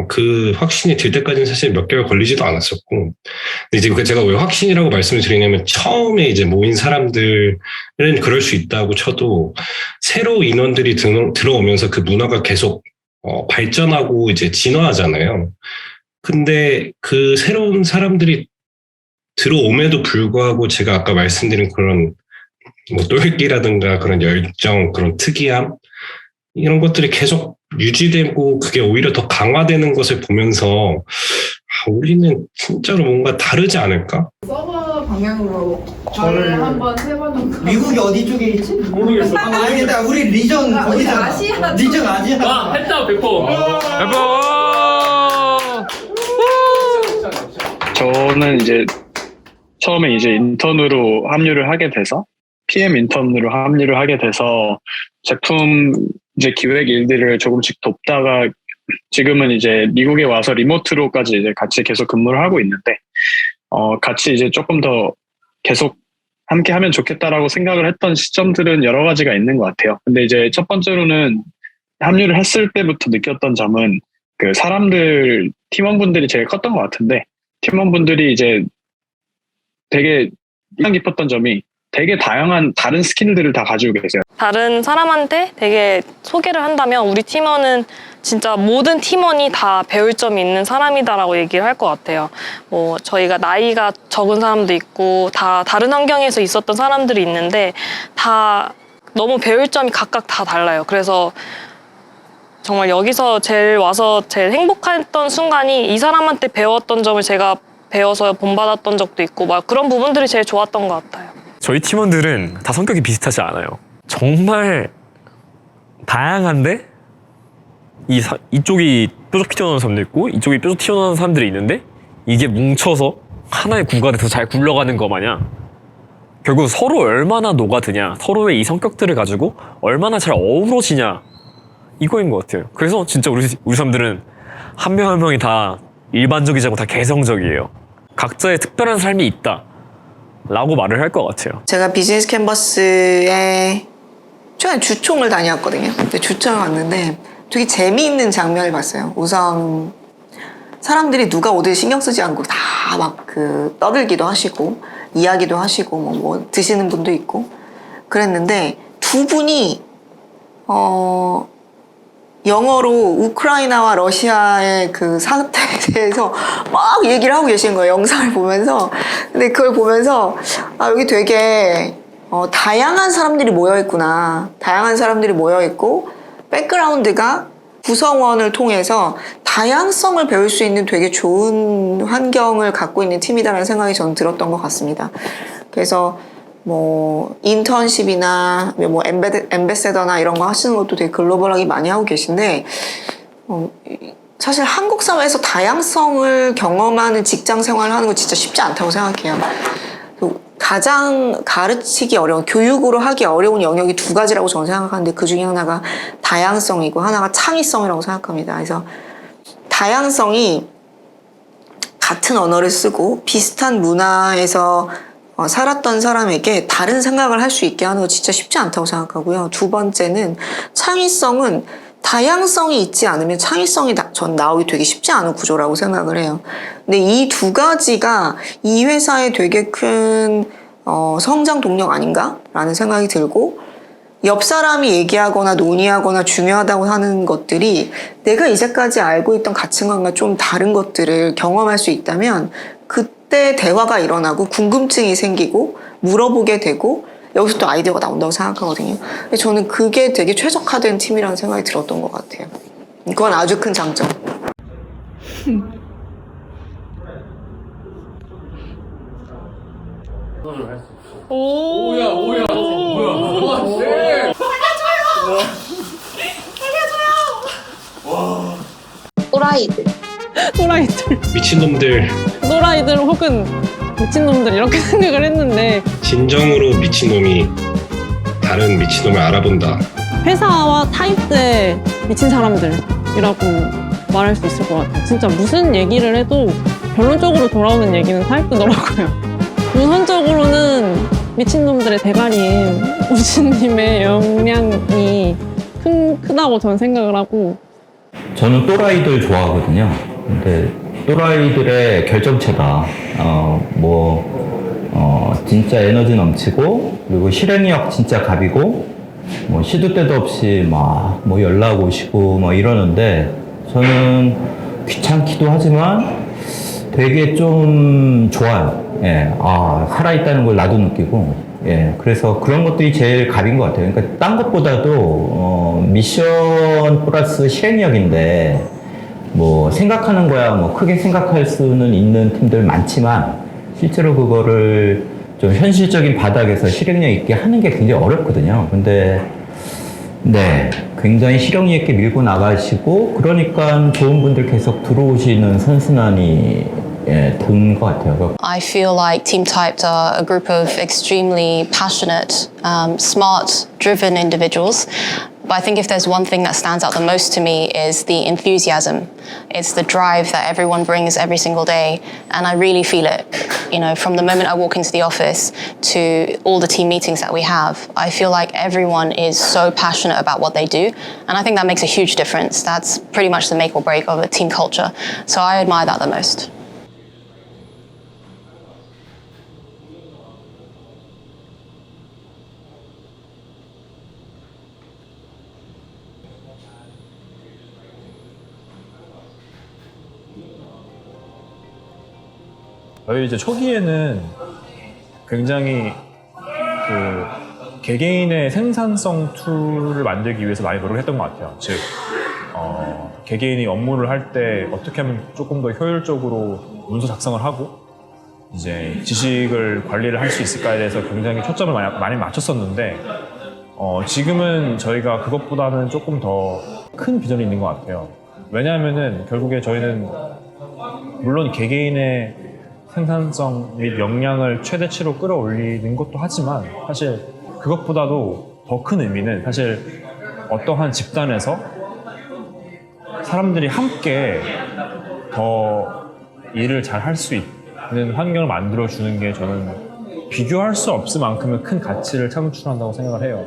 그 확신이 들 때까지는 사실 몇 개월 걸리지도 않았었고. 근데 이제 제가 왜 확신이라고 말씀을 드리냐면 처음에 이제 모인 사람들은 그럴 수 있다고 쳐도 새로 인원들이 들어오면서 그 문화가 계속 발전하고 이제 진화하잖아요. 근데 그 새로운 사람들이 들어옴에도 불구하고 제가 아까 말씀드린 그런 뭐 똘끼라든가 그런 열정, 그런 특이함 이런 것들이 계속 유지되고 그게 오히려 더 강화되는 것을 보면서 우리는 진짜로 뭔가 다르지 않을까? 서버 방향으로 저를 한번 세 번 정도. 미국이 어디 쪽에 있지? 모르겠어. 아니다. 우리 리전 거기잖아. 아시아 리전 아시아. 아, 했다 100%. 저는 이제 처음에 이제 인턴으로 합류를 하게 돼서 PM 인턴으로 합류를 하게 돼서 제품 이제 기획 일들을 조금씩 돕다가 지금은 이제 미국에 와서 리모트로까지 이제 같이 계속 근무를 하고 있는데 같이 이제 조금 더 계속 함께 하면 좋겠다라고 생각을 했던 시점들은 여러 가지가 있는 것 같아요. 근데 이제 첫 번째로는 합류를 했을 때부터 느꼈던 점은 그 사람들 팀원분들이 제일 컸던 것 같은데 팀원분들이 이제 되게 인상 깊었던 점이 되게 다양한 다른 스킬들을 다 가지고 계세요. 다른 사람한테 되게 소개를 한다면 우리 팀원은 진짜 모든 팀원이 다 배울 점이 있는 사람이다라고 얘기를 할 것 같아요. 뭐 저희가 나이가 적은 사람도 있고 다 다른 환경에서 있었던 사람들이 있는데 다 너무 배울 점이 각각 다 달라요. 그래서 정말 여기서 와서 제일 행복했던 순간이 이 사람한테 배웠던 점을 제가 배워서 본받았던 적도 있고 막 그런 부분들이 제일 좋았던 것 같아요. 저희 팀원들은 다 성격이 비슷하지 않아요. 정말 다양한데 이쪽이 뾰족 튀어나오는 사람도 있고 이쪽이 뾰족 튀어나오는 사람들이 있는데 이게 뭉쳐서 하나의 구가 돼서 잘 굴러가는 거 마냥 결국 서로 얼마나 녹아드냐, 서로의 이 성격들을 가지고 얼마나 잘 어우러지냐 이거인 것 같아요. 그래서 진짜 우리 사람들은 한 명 한 명이 다 일반적이지 않고 다 개성적이에요. 각자의 특별한 삶이 있다 라고 말을 할 것 같아요. 제가 비즈니스 캔버스에 최근에 주총을 다녔거든요. 근데 주총을 왔는데 되게 재미있는 장면을 봤어요. 우선 사람들이 누가 오든 신경 쓰지 않고 다 막 떠들기도 하시고 이야기도 하시고 뭐 드시는 분도 있고 그랬는데 두 분이 영어로 우크라이나와 러시아의 그 사태에 대해서 막 얘기를 하고 계신 거예요. 영상을 보면서. 근데 그걸 보면서 여기 되게 다양한 사람들이 모여있구나. 다양한 사람들이 모여있고 백그라운드가 구성원을 통해서 다양성을 배울 수 있는 되게 좋은 환경을 갖고 있는 팀이다라는 생각이 저는 들었던 것 같습니다. 그래서 뭐 인턴십이나 뭐 엠베세더나 이런 거 하시는 것도 되게 글로벌하게 많이 하고 계신데 사실 한국 사회에서 다양성을 경험하는 직장 생활을 하는 거 진짜 쉽지 않다고 생각해요. 가장 가르치기 어려운, 교육으로 하기 어려운 영역이 두 가지라고 저는 생각하는데 그 중에 하나가 다양성이고 하나가 창의성이라고 생각합니다. 그래서 다양성이 같은 언어를 쓰고 비슷한 문화에서 살았던 사람에게 다른 생각을 할 수 있게 하는 거 진짜 쉽지 않다고 생각하고요. 두 번째는 창의성은 다양성이 있지 않으면 창의성이 전 나오기 되게 쉽지 않은 구조라고 생각을 해요. 근데 이 두 가지가 이 회사에 되게 큰 성장 동력 아닌가라는 생각이 들고 옆 사람이 얘기하거나 논의하거나 중요하다고 하는 것들이 내가 이제까지 알고 있던 가치관과 좀 다른 것들을 경험할 수 있다면 그때 대화가 일어나고 궁금증이 생기고 물어보게 되고 여기서 또 아이디어가 나온다고 생각하거든요. 근데 저는 그게 되게 최적화된 팀이라는 생각이 들었던 것 같아요. 그건 아주 큰 장점. 오야 뭐야 쎄 또라이들 미친놈들 또라이들 혹은 미친놈들 이렇게 생각을 했는데 진정으로 미친놈이 다른 미친놈을 알아본다. 회사와 타입의 미친 사람들이라고 말할 수 있을 것 같아요. 진짜 무슨 얘기를 해도 결론적으로 돌아오는 얘기는 타입더라고요. 우선적으로는 미친놈들의 대가리인 우진님의 역량이 크다고 저는 생각을 하고 저는 또라이들 좋아하거든요. 근데 또라이들의 결정체가 진짜 에너지 넘치고 그리고 실행력 진짜 갑이고 뭐 시도 때도 없이 막 뭐 연락 오시고 뭐 이러는데 저는 귀찮기도 하지만 되게 좀 좋아요. 예, 살아있다는 걸 나도 느끼고, 예, 그래서 그런 것들이 제일 갑인 것 같아요. 그러니까 딴 것보다도 미션 플러스 실행력인데 뭐 생각하는 거야 뭐 크게 생각할 수는 있는 팀들 많지만 실제로 그거를 좀 현실적인 바닥에서 실행력 있게 하는 게 굉장히 어렵거든요. 근데 네, 굉장히 실용력 있게 밀고 나가시고 그러니까 좋은 분들 계속 들어오시는 선순환이 돈 것 같아요. I feel like Team Typed are a group of extremely passionate, smart, driven individuals. But I think if there's one thing that stands out the most to me is the enthusiasm. It's the drive that everyone brings every single day, and I really feel it. You know, from the moment I walk into the office to all the team meetings that we have, I feel like everyone is so passionate about what they do, and I think that makes a huge difference. That's pretty much the make or break of a team culture. So I admire that the most. 저희 이제 초기에는 굉장히 그 개개인의 생산성 툴을 만들기 위해서 많이 노력을 했던 것 같아요. 즉, 개개인이 업무를 할 때 어떻게 하면 조금 더 효율적으로 문서 작성을 하고 이제 지식을 관리를 할 수 있을까에 대해서 굉장히 초점을 많이 맞췄었는데 지금은 저희가 그것보다는 조금 더 큰 비전이 있는 것 같아요. 왜냐하면은 결국에 저희는 물론 개개인의 생산성 및 역량을 최대치로 끌어올리는 것도 하지만 사실 그것보다도 더 큰 의미는 사실 어떠한 집단에서 사람들이 함께 더 일을 잘 할 수 있는 환경을 만들어주는 게 저는 비교할 수 없을 만큼의 큰 가치를 창출한다고 생각을 해요.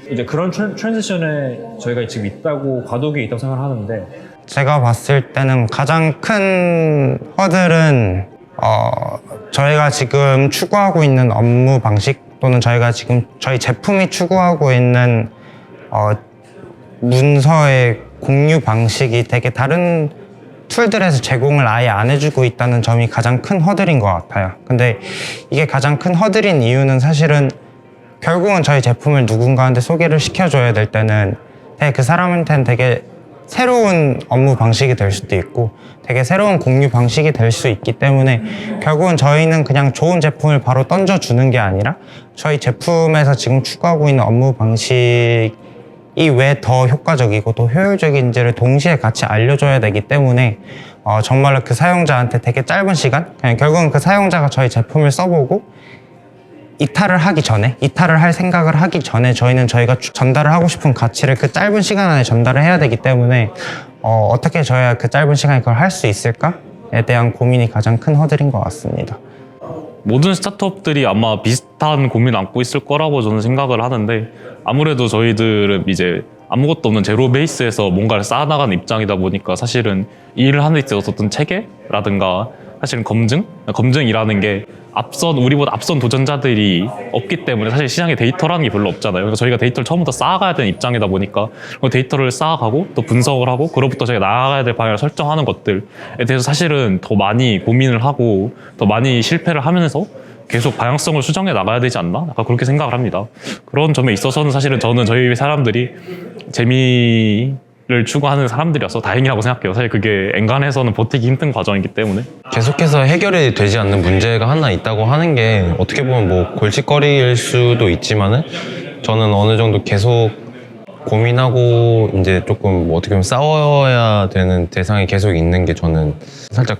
이제 그런 트랜지션에 저희가 지금 있다고 과도기에 있다고 생각을 하는데 제가 봤을 때는 가장 큰 허들은 저희가 지금 추구하고 있는 업무 방식 또는 저희가 지금 저희 제품이 추구하고 있는 문서의 공유 방식이 되게 다른 툴들에서 제공을 아예 안 해주고 있다는 점이 가장 큰 허들인 것 같아요. 근데 이게 가장 큰 허들인 이유는 사실은 결국은 저희 제품을 누군가한테 소개를 시켜줘야 될 때는 되게 그 사람한테는 되게 새로운 업무 방식이 될 수도 있고 되게 새로운 공유 방식이 될 수 있기 때문에 결국은 저희는 그냥 좋은 제품을 바로 던져주는 게 아니라 저희 제품에서 지금 추구하고 있는 업무 방식이 왜 더 효과적이고 더 효율적인지를 동시에 같이 알려줘야 되기 때문에 정말로 그 사용자한테 되게 짧은 시간 그냥 결국은 그 사용자가 저희 제품을 써보고 이탈을 할 생각을 하기 전에 저희는 저희가 전달을 하고 싶은 가치를 그 짧은 시간 안에 전달을 해야 되기 때문에 어떻게 저희가 그 짧은 시간에 그걸 할 수 있을까에 대한 고민이 가장 큰 허들인 것 같습니다. 모든 스타트업들이 아마 비슷한 고민을 안고 있을 거라고 저는 생각을 하는데 아무래도 저희들은 이제 아무것도 없는 제로 베이스에서 뭔가를 쌓아나가는 입장이다 보니까 사실은 이 일을 하는 데 있어서 어떤 체계라든가 사실은 검증이라는 게 우리보다 앞선 도전자들이 없기 때문에 사실 시장에 데이터라는 게 별로 없잖아요. 그래서 저희가 데이터를 처음부터 쌓아가야 되는 입장이다 보니까 그 데이터를 쌓아가고 또 분석을 하고 그로부터 저희가 나아가야 될 방향을 설정하는 것들에 대해서 사실은 더 많이 고민을 하고 더 많이 실패를 하면서 계속 방향성을 수정해 나가야 되지 않나? 약간 그렇게 생각을 합니다. 그런 점에 있어서는 사실은 저는 저희 사람들이 재미를 추구하는 사람들이어서 다행이라고 생각해요. 사실 그게 엔간해서는 버티기 힘든 과정이기 때문에. 계속해서 해결이 되지 않는 문제가 하나 있다고 하는 게 어떻게 보면 뭐 골칫거리일 수도 있지만은 저는 어느 정도 계속 고민하고 이제 조금 뭐 어떻게 보면 싸워야 되는 대상이 계속 있는 게 저는 살짝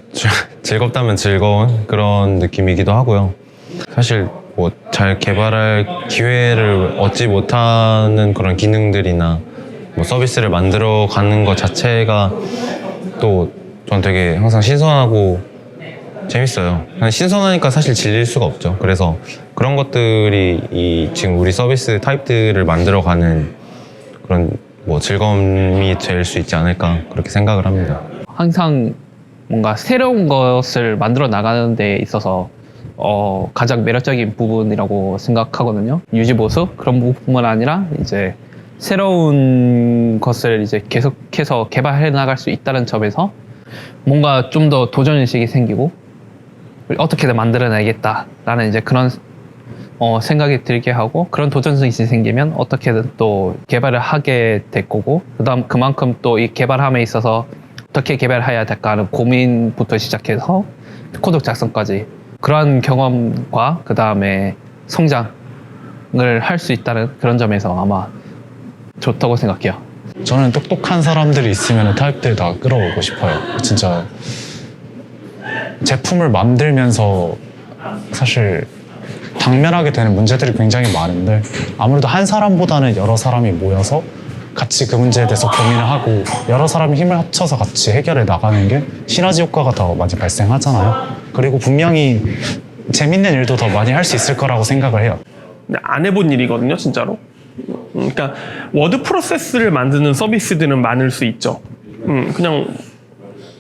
즐겁다면 즐거운 그런 느낌이기도 하고요. 사실 뭐 잘 개발할 기회를 얻지 못하는 그런 기능들이나 뭐 서비스를 만들어 가는 것 자체가 또 전 되게 항상 신선하고 재밌어요. 신선하니까 사실 질릴 수가 없죠. 그래서 그런 것들이 지금 우리 서비스 타입들을 만들어가는 그런 뭐 즐거움이 될 수 있지 않을까 그렇게 생각을 합니다. 항상 뭔가 새로운 것을 만들어 나가는 데 있어서 가장 매력적인 부분이라고 생각하거든요. 유지보수 그런 부분뿐만 아니라 이제 새로운 것을 이제 계속해서 개발해 나갈 수 있다는 점에서 뭔가 좀 더 도전의식이 생기고 어떻게든 만들어내야겠다라는 이제 그런 생각이 들게 하고 그런 도전의식이 생기면 어떻게든 또 개발을 하게 될 거고 그만큼 또 이 개발함에 있어서 어떻게 개발해야 될까 하는 고민부터 시작해서 코드 작성까지 그러한 경험과 그 다음에 성장을 할 수 있다는 그런 점에서 아마 좋다고 생각해요. 저는 똑똑한 사람들이 있으면 타입들 다 끌어오고 싶어요. 진짜 제품을 만들면서 사실 당면하게 되는 문제들이 굉장히 많은데 아무래도 한 사람보다는 여러 사람이 모여서 같이 그 문제에 대해서 고민을 하고 여러 사람이 힘을 합쳐서 같이 해결해 나가는 게 시너지 효과가 더 많이 발생하잖아요. 그리고 분명히 재밌는 일도 더 많이 할 수 있을 거라고 생각을 해요. 안 해본 일이거든요, 진짜로. 그러니까 워드 프로세스를 만드는 서비스들은 많을 수 있죠. 그냥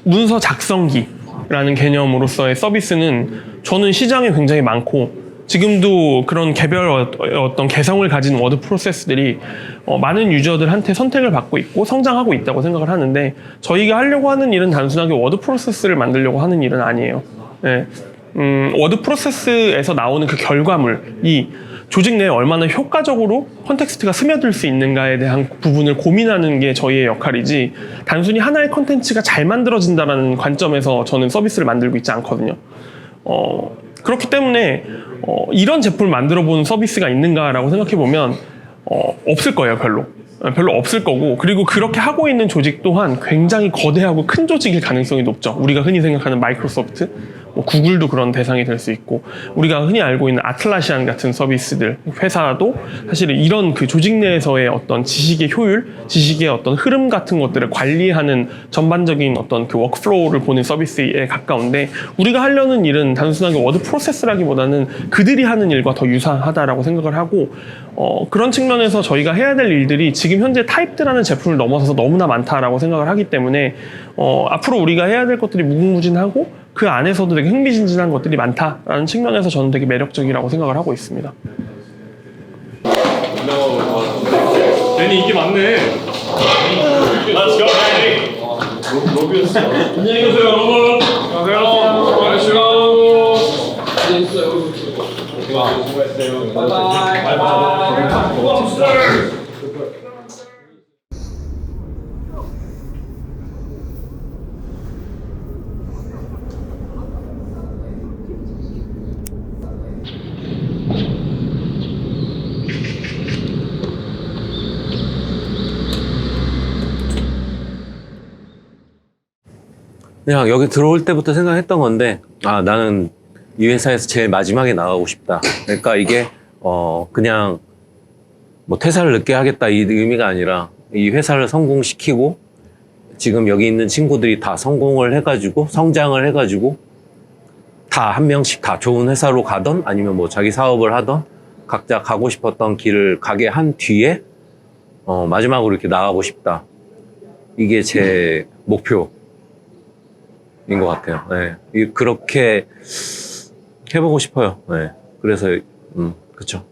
문서 작성기라는 개념으로서의 서비스는 저는 시장에 굉장히 많고 지금도 그런 개별 어떤 개성을 가진 워드 프로세스들이 많은 유저들한테 선택을 받고 있고 성장하고 있다고 생각을 하는데 저희가 하려고 하는 일은 단순하게 워드 프로세스를 만들려고 하는 일은 아니에요. 네. 워드 프로세스에서 나오는 그 결과물이 조직 내에 얼마나 효과적으로 컨텍스트가 스며들 수 있는가에 대한 부분을 고민하는 게 저희의 역할이지 단순히 하나의 컨텐츠가 잘 만들어진다는 관점에서 저는 서비스를 만들고 있지 않거든요. 그렇기 때문에 이런 제품을 만들어 보는 서비스가 있는가라고 생각해 보면 없을 거예요. 별로 없을 거고, 그리고 그렇게 하고 있는 조직 또한 굉장히 거대하고 큰 조직일 가능성이 높죠. 우리가 흔히 생각하는 마이크로소프트, 뭐 구글도 그런 대상이 될 수 있고, 우리가 흔히 알고 있는 아틀라시안 같은 서비스들, 회사도 사실은 이런 그 조직 내에서의 어떤 지식의 효율, 지식의 어떤 흐름 같은 것들을 관리하는 전반적인 어떤 그 워크플로우를 보는 서비스에 가까운데, 우리가 하려는 일은 단순하게 워드 프로세스라기보다는 그들이 하는 일과 더 유사하다라고 생각을 하고, 그런 측면에서 저희가 해야 될 일들이 지금 현재 타입드라는 제품을 넘어서서 너무나 많다라고 생각을 하기 때문에 앞으로 우리가 해야 될 것들이 무궁무진하고 그 안에서도 되게 흥미진진한 것들이 많다라는 측면에서 저는 되게 매력적이라고 생각을 하고 있습니다. 괜히 인기 많네. Let's go, Danny. 로비였어. 안녕히 계세요, 여러분. 안녕하세요. 안녕하세요. 그냥 여기 들어올 때부터 생각했던 건데, 나는 이 회사에서 제일 마지막에 나가고 싶다. 그러니까 이게 그냥 뭐 퇴사를 늦게 하겠다 이 의미가 아니라, 이 회사를 성공시키고 지금 여기 있는 친구들이 다 성공을 해가지고 성장을 해가지고 다 한 명씩 다 좋은 회사로 가던 아니면 뭐 자기 사업을 하던 각자 가고 싶었던 길을 가게 한 뒤에 마지막으로 이렇게 나가고 싶다. 이게 제 목표인 것 같아요. 네. 그렇게 해보고 싶어요. 네. 그래서 그쵸.